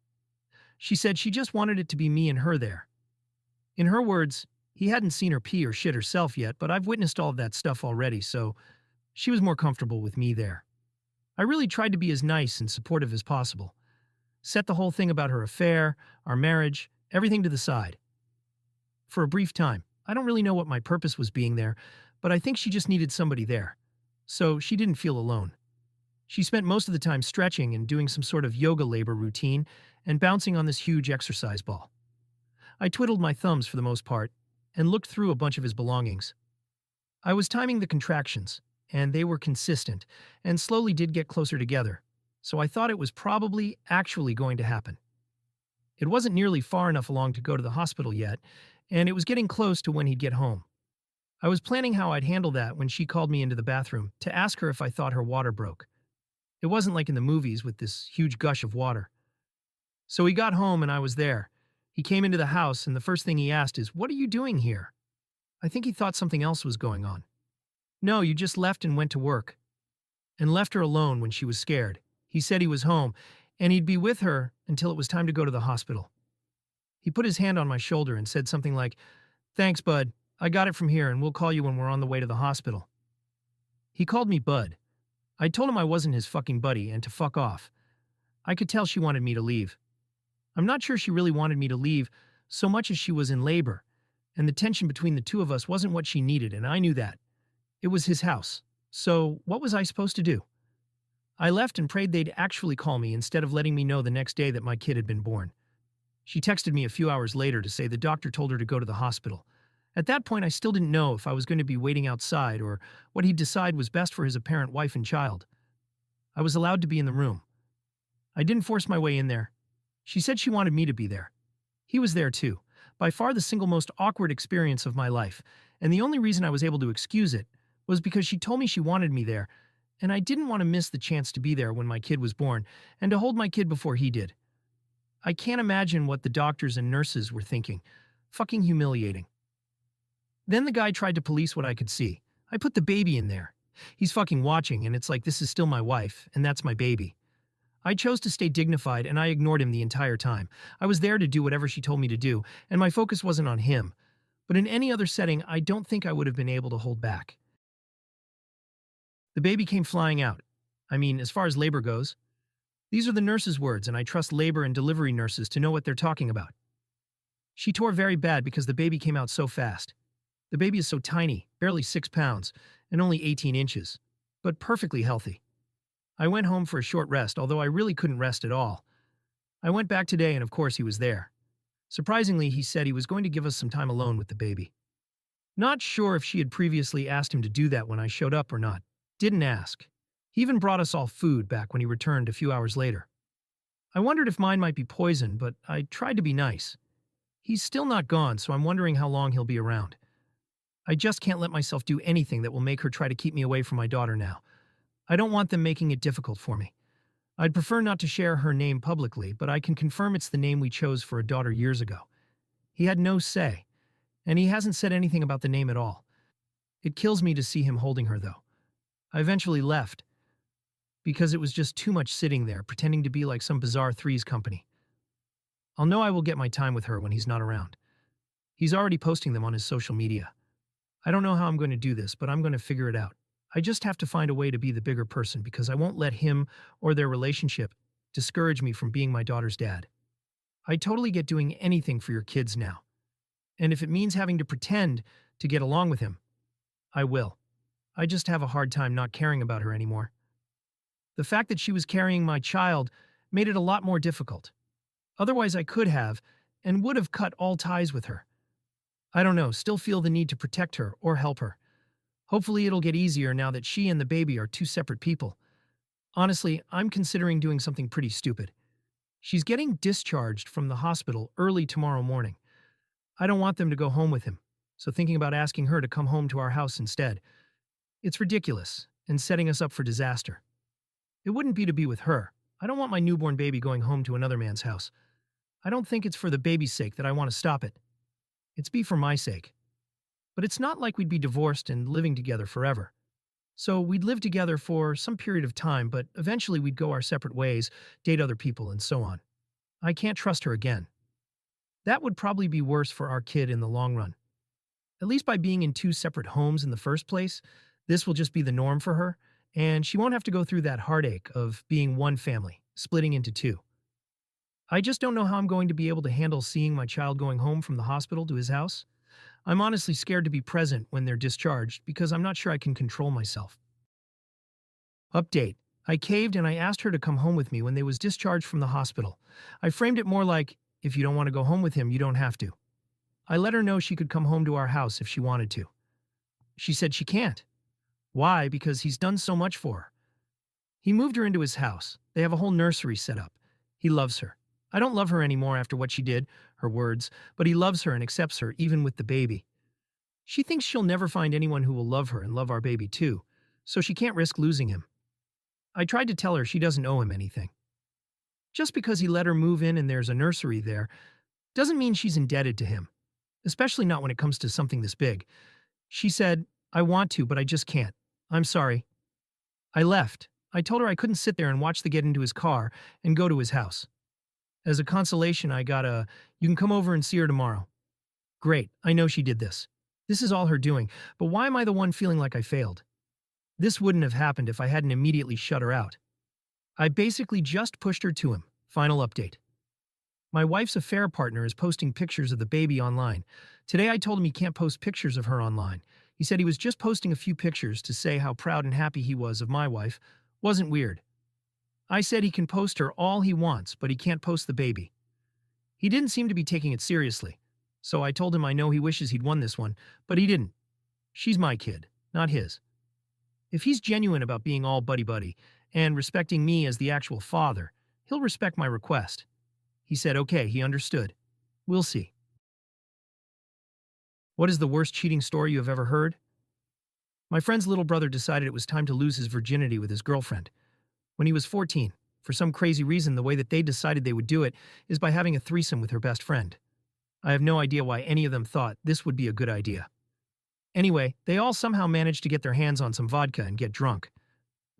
She said she just wanted it to be me and her there. In her words, he hadn't seen her pee or shit herself yet, but I've witnessed all of that stuff already, so she was more comfortable with me there. I really tried to be as nice and supportive as possible. Set the whole thing about her affair, our marriage, everything to the side. For a brief time, I don't really know what my purpose was being there, but I think she just needed somebody there. So she didn't feel alone. She spent most of the time stretching and doing some sort of yoga labor routine and bouncing on this huge exercise ball. I twiddled my thumbs for the most part and looked through a bunch of his belongings. I was timing the contractions, and they were consistent and slowly did get closer together, so I thought it was probably actually going to happen. It wasn't nearly far enough along to go to the hospital yet, and it was getting close to when he'd get home. I was planning how I'd handle that when she called me into the bathroom to ask her if I thought her water broke. It wasn't like in the movies with this huge gush of water. So he got home and I was there. He came into the house and the first thing he asked is, "What are you doing here?" I think he thought something else was going on. "No, you just left and went to work." And left her alone when she was scared. He said he was home, and he'd be with her until it was time to go to the hospital. He put his hand on my shoulder and said something like, "Thanks, bud. I got it from here, and we'll call you when we're on the way to the hospital." He called me bud. I told him I wasn't his fucking buddy and to fuck off. I could tell she wanted me to leave. I'm not sure she really wanted me to leave so much as she was in labor, and the tension between the two of us wasn't what she needed, and I knew that. It was his house. So what was I supposed to do? I left and prayed they'd actually call me instead of letting me know the next day that my kid had been born. She texted me a few hours later to say the doctor told her to go to the hospital. At that point, I still didn't know if I was going to be waiting outside or what he'd decide was best for his apparent wife and child. I was allowed to be in the room. I didn't force my way in there. She said she wanted me to be there. He was there too, by far the single most awkward experience of my life, and the only reason I was able to excuse it was because she told me she wanted me there, and I didn't want to miss the chance to be there when my kid was born and to hold my kid before he did. I can't imagine what the doctors and nurses were thinking. Fucking humiliating. Then the guy tried to police what I could see. I put the baby in there. He's fucking watching, and it's like this is still my wife, and that's my baby. I chose to stay dignified, and I ignored him the entire time. I was there to do whatever she told me to do, and my focus wasn't on him. But in any other setting, I don't think I would have been able to hold back. The baby came flying out. I mean, as far as labor goes. These are the nurse's words, and I trust labor and delivery nurses to know what they're talking about. She tore very bad because the baby came out so fast. The baby is so tiny, barely 6 pounds, and only 18 inches, but perfectly healthy. I went home for a short rest, although I really couldn't rest at all. I went back today, and of course he was there. Surprisingly, he said he was going to give us some time alone with the baby. Not sure if she had previously asked him to do that when I showed up or not. Didn't ask. He even brought us all food back when he returned a few hours later. I wondered if mine might be poison, but I tried to be nice. He's still not gone, so I'm wondering how long he'll be around. I just can't let myself do anything that will make her try to keep me away from my daughter now. I don't want them making it difficult for me. I'd prefer not to share her name publicly, but I can confirm it's the name we chose for a daughter years ago. He had no say, and he hasn't said anything about the name at all. It kills me to see him holding her, though. I eventually left, because it was just too much sitting there, pretending to be like some bizarre Threes company. I'll know I will get my time with her when he's not around. He's already posting them on his social media. I don't know how I'm going to do this, but I'm going to figure it out. I just have to find a way to be the bigger person because I won't let him or their relationship discourage me from being my daughter's dad. I totally get doing anything for your kids now. And if it means having to pretend to get along with him, I will. I just have a hard time not caring about her anymore. The fact that she was carrying my child made it a lot more difficult. Otherwise, I could have and would have cut all ties with her. I don't know, still feel the need to protect her or help her. Hopefully it'll get easier now that she and the baby are two separate people. Honestly, I'm considering doing something pretty stupid. She's getting discharged from the hospital early tomorrow morning. I don't want them to go home with him, so thinking about asking her to come home to our house instead. It's ridiculous and setting us up for disaster. It wouldn't be to be with her. I don't want my newborn baby going home to another man's house. I don't think it's for the baby's sake that I want to stop it. It's be for my sake. But it's not like we'd be divorced and living together forever. So we'd live together for some period of time, but eventually we'd go our separate ways, date other people, and so on. I can't trust her again. That would probably be worse for our kid in the long run. At least by being in two separate homes in the first place, this will just be the norm for her, and she won't have to go through that heartache of being one family, splitting into two. I just don't know how I'm going to be able to handle seeing my child going home from the hospital to his house. I'm honestly scared to be present when they're discharged because I'm not sure I can control myself. Update. I caved and I asked her to come home with me when they was discharged from the hospital. I framed it more like, if you don't want to go home with him, you don't have to. I let her know she could come home to our house if she wanted to. She said she can't. Why? Because he's done so much for her. He moved her into his house. They have a whole nursery set up. He loves her. I don't love her anymore after what she did, her words, but he loves her and accepts her even with the baby. She thinks she'll never find anyone who will love her and love our baby too, so she can't risk losing him. I tried to tell her she doesn't owe him anything. Just because he let her move in and there's a nursery there doesn't mean she's indebted to him, especially not when it comes to something this big. She said, I want to, but I just can't. I'm sorry. I left. I told her I couldn't sit there and watch the get into his car and go to his house. As a consolation, I got a, you can come over and see her tomorrow. Great, I know she did this. This is all her doing, but why am I the one feeling like I failed? This wouldn't have happened if I hadn't immediately shut her out. I basically just pushed her to him. Final update. My wife's affair partner is posting pictures of the baby online. Today I told him he can't post pictures of her online. He said he was just posting a few pictures to say how proud and happy he was of my wife. Wasn't weird. I said he can post her all he wants, but he can't post the baby. He didn't seem to be taking it seriously, so I told him I know he wishes he'd won this one, but he didn't. She's my kid, not his. If he's genuine about being all buddy-buddy and respecting me as the actual father, he'll respect my request. He said okay, he understood. We'll see. What is the worst cheating story you have ever heard? My friend's little brother decided it was time to lose his virginity with his girlfriend. When he was 14, for some crazy reason, the way that they decided they would do it is by having a threesome with her best friend. I have no idea why any of them thought this would be a good idea. Anyway, they all somehow managed to get their hands on some vodka and get drunk.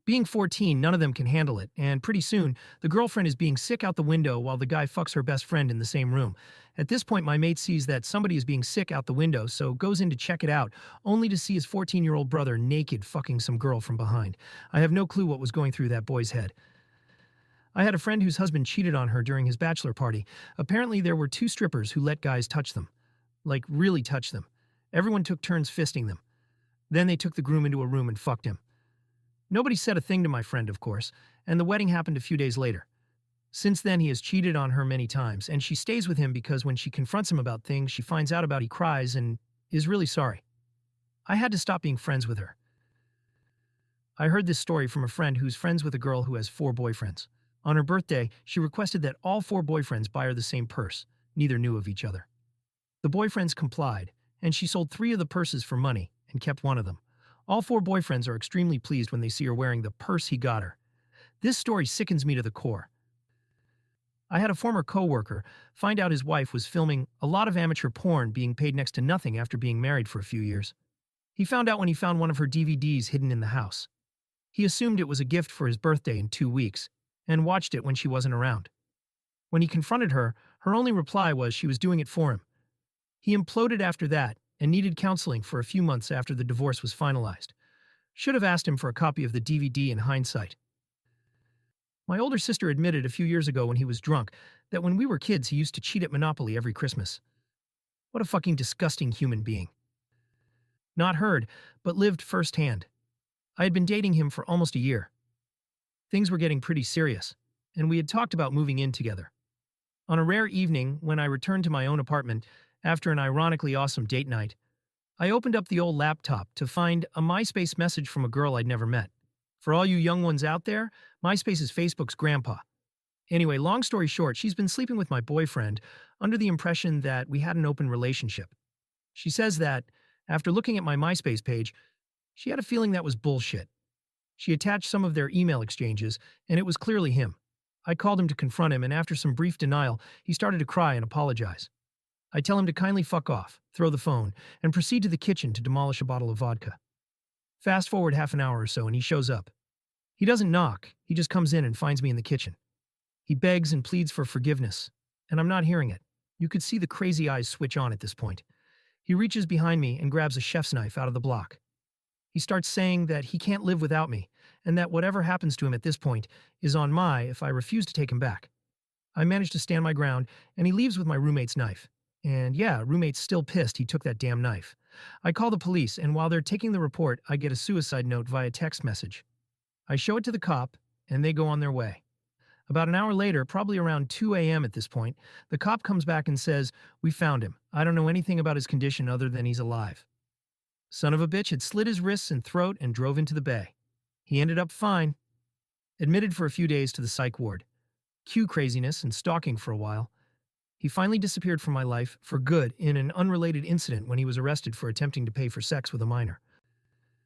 Being 14, none of them can handle it, and pretty soon, the girlfriend is being sick out the window while the guy fucks her best friend in the same room. At this point, my mate sees that somebody is being sick out the window, so goes in to check it out, only to see his 14-year-old brother naked fucking some girl from behind. I have no clue what was going through that boy's head. I had a friend whose husband cheated on her during his bachelor party. Apparently, there were 2 strippers who let guys touch them. Like, really touch them. Everyone took turns fisting them. Then they took the groom into a room and fucked him. Nobody said a thing to my friend, of course, and the wedding happened a few days later. Since then, he has cheated on her many times, and she stays with him because when she confronts him about things she finds out about, he cries and is really sorry. I had to stop being friends with her. I heard this story from a friend who's friends with a girl who has 4 boyfriends. On her birthday, she requested that all 4 boyfriends buy her the same purse. Neither knew of each other. The boyfriends complied, and she sold 3 of the purses for money and kept one of them. All 4 boyfriends are extremely pleased when they see her wearing the purse he got her. This story sickens me to the core. I had a former coworker find out his wife was filming a lot of amateur porn being paid next to nothing after being married for a few years. He found out when he found one of her DVDs hidden in the house. He assumed it was a gift for his birthday in 2 weeks and watched it when she wasn't around. When he confronted her, her only reply was she was doing it for him. He imploded after that and needed counseling for a few months after the divorce was finalized. Should have asked him for a copy of the DVD in hindsight. My older sister admitted a few years ago when he was drunk that when we were kids he used to cheat at Monopoly every Christmas. What a fucking disgusting human being. Not heard, but lived firsthand. I had been dating him for almost a year. Things were getting pretty serious, and we had talked about moving in together. On a rare evening, when I returned to my own apartment after an ironically awesome date night, I opened up the old laptop to find a MySpace message from a girl I'd never met. For all you young ones out there, MySpace is Facebook's grandpa. Anyway, long story short, she's been sleeping with my boyfriend under the impression that we had an open relationship. She says that, after looking at my MySpace page, she had a feeling that was bullshit. She attached some of their email exchanges, and it was clearly him. I called him to confront him, and after some brief denial, he started to cry and apologize. I tell him to kindly fuck off, throw the phone, and proceed to the kitchen to demolish a bottle of vodka. Fast forward half an hour or so, and he shows up. He doesn't knock, he just comes in and finds me in the kitchen. He begs and pleads for forgiveness, and I'm not hearing it. You could see the crazy eyes switch on at this point. He reaches behind me and grabs a chef's knife out of the block. He starts saying that he can't live without me, and that whatever happens to him at this point is on my if I refuse to take him back. I manage to stand my ground, and he leaves with my roommate's knife. And yeah, roommate's still pissed he took that damn knife. I call the police, and while they're taking the report, I get a suicide note via text message. I show it to the cop, and they go on their way. About an hour later, probably around 2 a.m. at this point, the cop comes back and says, "We found him. I don't know anything about his condition other than he's alive." Son of a bitch had slit his wrists and throat and drove into the bay. He ended up fine. Admitted for a few days to the psych ward. Cue craziness and stalking for a while. He finally disappeared from my life for good in an unrelated incident when he was arrested for attempting to pay for sex with a minor.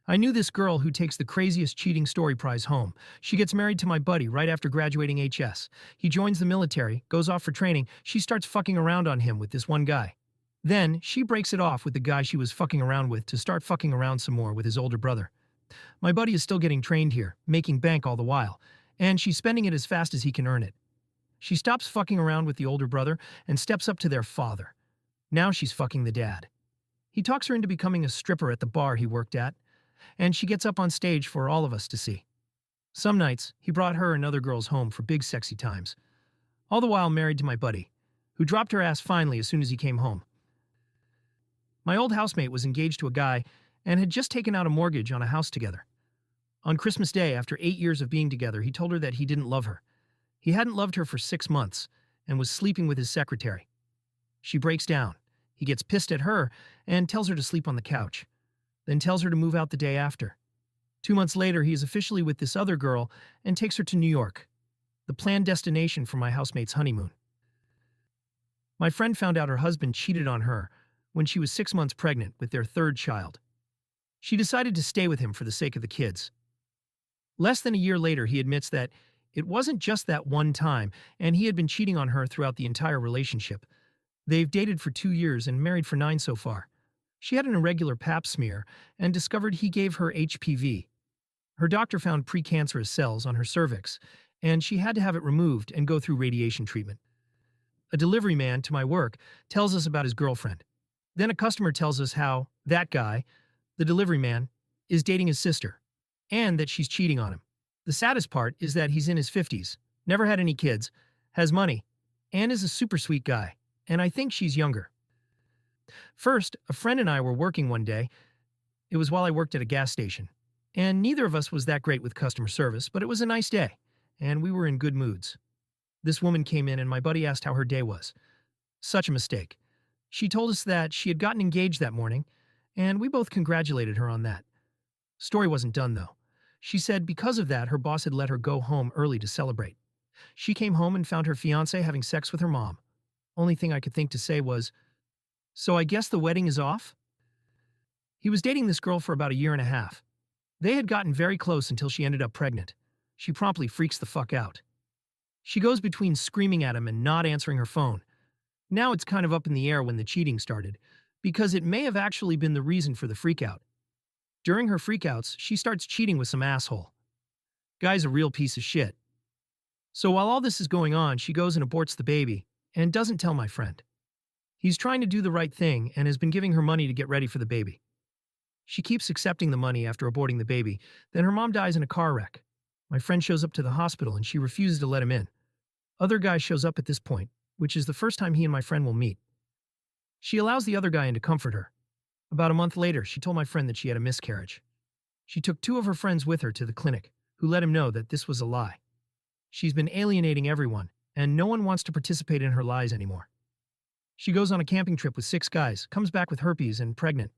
I knew this girl who takes the craziest cheating story prize home. She gets married to my buddy right after graduating HS. He joins the military, goes off for training. She starts fucking around on him with this one guy. Then, she breaks it off with the guy she was fucking around with to start fucking around some more with his older brother. My buddy is still getting trained here, making bank all the while, and she's spending it as fast as he can earn it. She stops fucking around with the older brother and steps up to their father. Now she's fucking the dad. He talks her into becoming a stripper at the bar he worked at, and she gets up on stage for all of us to see. Some nights, he brought her and other girls home for big sexy times, all the while married to my buddy, who dropped her ass finally as soon as he came home. My old housemate was engaged to a guy and had just taken out a mortgage on a house together. On Christmas Day, after 8 years of being together, he told her that he didn't love her. He hadn't loved her for 6 months and was sleeping with his secretary. She breaks down. He gets pissed at her and tells her to sleep on the couch, then tells her to move out the day after. 2 months later, he is officially with this other girl and takes her to New York, the planned destination for my housemate's honeymoon. My friend found out her husband cheated on her when she was 6 months pregnant with their third child. She decided to stay with him for the sake of the kids. Less than a year later, he admits that it wasn't just that one time, and he had been cheating on her throughout the entire relationship. They've dated for 2 years and married for 9 so far. She had an irregular pap smear and discovered he gave her HPV. Her doctor found precancerous cells on her cervix, and she had to have it removed and go through radiation treatment. A delivery man to my work tells us about his girlfriend. Then a customer tells us how that guy, the delivery man, is dating his sister, and that she's cheating on him. The saddest part is that he's in his 50s, never had any kids, has money, and is a super sweet guy, and I think she's younger. First, a friend and I were working one day. It was while I worked at a gas station, and neither of us was that great with customer service, but it was a nice day, and we were in good moods. This woman came in and my buddy asked how her day was. Such a mistake. She told us that she had gotten engaged that morning, and we both congratulated her on that. Story wasn't done, though. She said because of that, her boss had let her go home early to celebrate. She came home and found her fiancé having sex with her mom. Only thing I could think to say was, "So I guess the wedding is off?" He was dating this girl for about a year and a half. They had gotten very close until she ended up pregnant. She promptly freaks the fuck out. She goes between screaming at him and not answering her phone. Now it's kind of up in the air when the cheating started, because it may have actually been the reason for the freakout. During her freakouts, she starts cheating with some asshole. Guy's a real piece of shit. So while all this is going on, she goes and aborts the baby, and doesn't tell my friend. He's trying to do the right thing and has been giving her money to get ready for the baby. She keeps accepting the money after aborting the baby, then her mom dies in a car wreck. My friend shows up to the hospital and she refuses to let him in. Other guy shows up at this point, which is the first time he and my friend will meet. She allows the other guy in to comfort her. About a month later, she told my friend that she had a miscarriage. She took 2 of her friends with her to the clinic, who let him know that this was a lie. She's been alienating everyone, and no one wants to participate in her lies anymore. She goes on a camping trip with 6 guys, comes back with herpes and pregnant.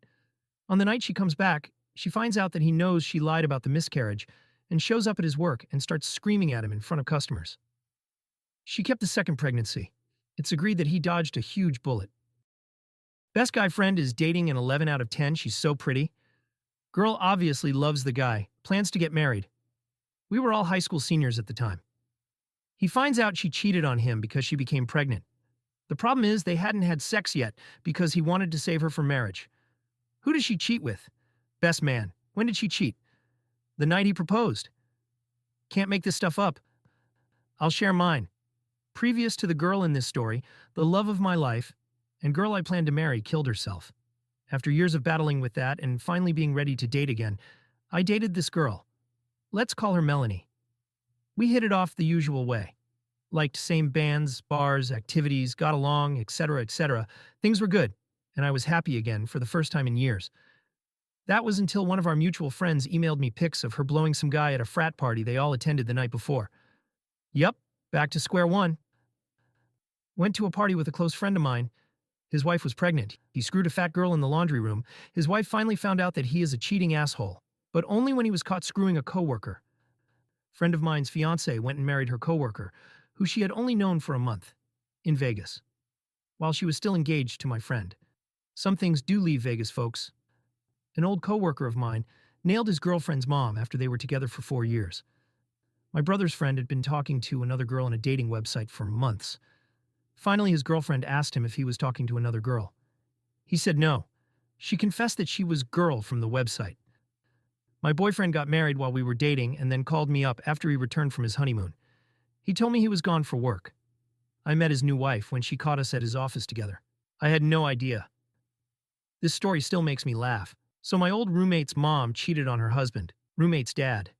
On the night she comes back, she finds out that he knows she lied about the miscarriage and shows up at his work and starts screaming at him in front of customers. She kept the second pregnancy. It's agreed that he dodged a huge bullet. Best guy friend is dating an 11 out of 10. She's so pretty. Girl obviously loves the guy, plans to get married. We were all high school seniors at the time. He finds out she cheated on him because she became pregnant. The problem is they hadn't had sex yet because he wanted to save her for marriage. Who does she cheat with? Best man. When did she cheat? The night he proposed. Can't make this stuff up. I'll share mine. Previous to the girl in this story, the love of my life, and girl I planned to marry killed herself. After years of battling with that and finally being ready to date again, I dated this girl. Let's call her Melanie. We hit it off the usual way. Liked same bands, bars, activities, got along, etc., etc. Things were good, and I was happy again for the first time in years. That was until one of our mutual friends emailed me pics of her blowing some guy at a frat party they all attended the night before. Yup, back to square one. Went to a party with a close friend of mine. His wife was pregnant. He screwed a fat girl in the laundry room. His wife finally found out that he is a cheating asshole, but only when he was caught screwing a coworker. Friend of mine's fiancé went and married her coworker, who she had only known for a month, in Vegas, while she was still engaged to my friend. Some things do leave Vegas, folks. An old coworker of mine nailed his girlfriend's mom after they were together for 4 years. My brother's friend had been talking to another girl on a dating website for months. Finally, his girlfriend asked him if he was talking to another girl. He said no. She confessed that she was girl from the website. My boyfriend got married while we were dating and then called me up after he returned from his honeymoon. He told me he was gone for work. I met his new wife when she caught us at his office together. I had no idea. This story still makes me laugh. So my old roommate's mom cheated on her husband, roommate's dad.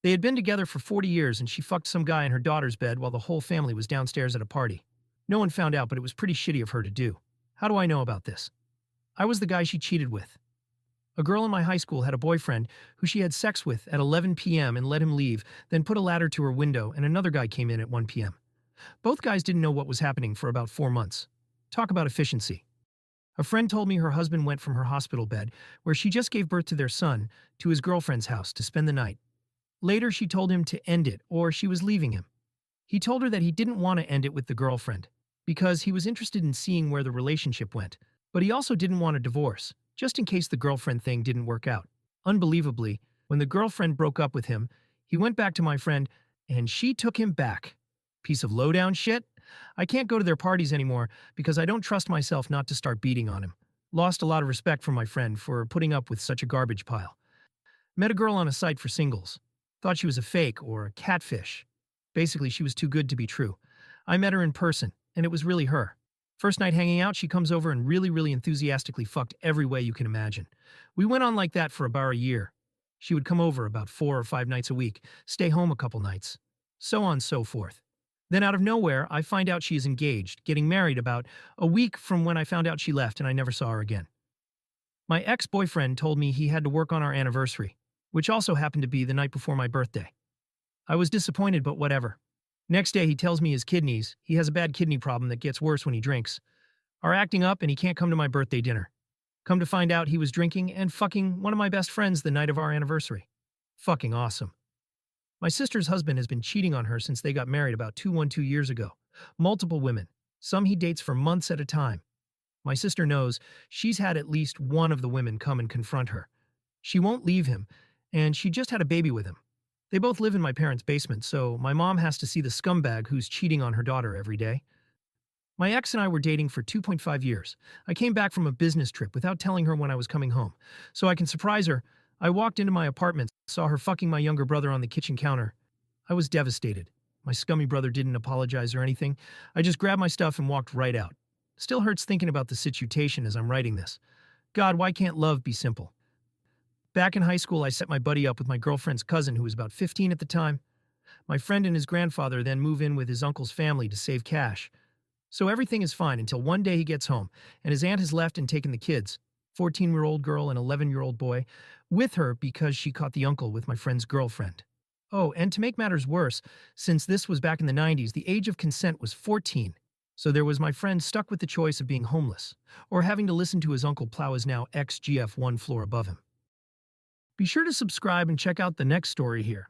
They had been together for 40 years and she fucked some guy in her daughter's bed while the whole family was downstairs at a party. No one found out, but it was pretty shitty of her to do. How do I know about this? I was the guy she cheated with. A girl in my high school had a boyfriend who she had sex with at 11 p.m. and let him leave, then put a ladder to her window and another guy came in at 1 p.m. Both guys didn't know what was happening for about 4 months. Talk about efficiency. A friend told me her husband went from her hospital bed, where she just gave birth to their son, to his girlfriend's house to spend the night. Later, she told him to end it, or she was leaving him. He told her that he didn't want to end it with the girlfriend, because he was interested in seeing where the relationship went, but he also didn't want a divorce, just in case the girlfriend thing didn't work out. Unbelievably, when the girlfriend broke up with him, he went back to my friend, and she took him back. Piece of lowdown shit? I can't go to their parties anymore because I don't trust myself not to start beating on him. Lost a lot of respect from my friend for putting up with such a garbage pile. Met a girl on a site for singles. Thought she was a fake or a catfish. Basically, she was too good to be true. I met her in person, and it was really her. First night hanging out, she comes over and really enthusiastically fucked every way you can imagine. We went on like that for about a year. She would come over about 4 or 5 nights a week, stay home a couple nights. So on and so forth. Then out of nowhere, I find out she is engaged, getting married about a week from when I found out she left and I never saw her again. My ex-boyfriend told me he had to work on our anniversary, which also happened to be the night before my birthday. I was disappointed, but whatever. Next day, he tells me his kidneys, he has a bad kidney problem that gets worse when he drinks, are acting up and he can't come to my birthday dinner. Come to find out he was drinking and fucking one of my best friends the night of our anniversary. Fucking awesome. My sister's husband has been cheating on her since they got married about 2 years ago. Multiple women. Some he dates for months at a time. My sister knows she's had at least one of the women come and confront her. She won't leave him, and she just had a baby with him. They both live in my parents' basement, so my mom has to see the scumbag who's cheating on her daughter every day. My ex and I were dating for 2.5 years. I came back from a business trip without telling her when I was coming home. So I can surprise her, I walked into my apartment, saw her fucking my younger brother on the kitchen counter. I was devastated. My scummy brother didn't apologize or anything. I just grabbed my stuff and walked right out. Still hurts thinking about the situation as I'm writing this. God, why can't love be simple? Back in high school, I set my buddy up with my girlfriend's cousin, who was about 15 at the time. My friend and his grandfather then move in with his uncle's family to save cash. So everything is fine until one day he gets home, and his aunt has left and taken the kids, 14-year-old girl and 11-year-old boy, with her because she caught the uncle with my friend's girlfriend. Oh, and to make matters worse, since this was back in the 90s, the age of consent was 14. So there was my friend stuck with the choice of being homeless, or having to listen to his uncle plow his now ex-GF one floor above him. Be sure to subscribe and check out the next story here.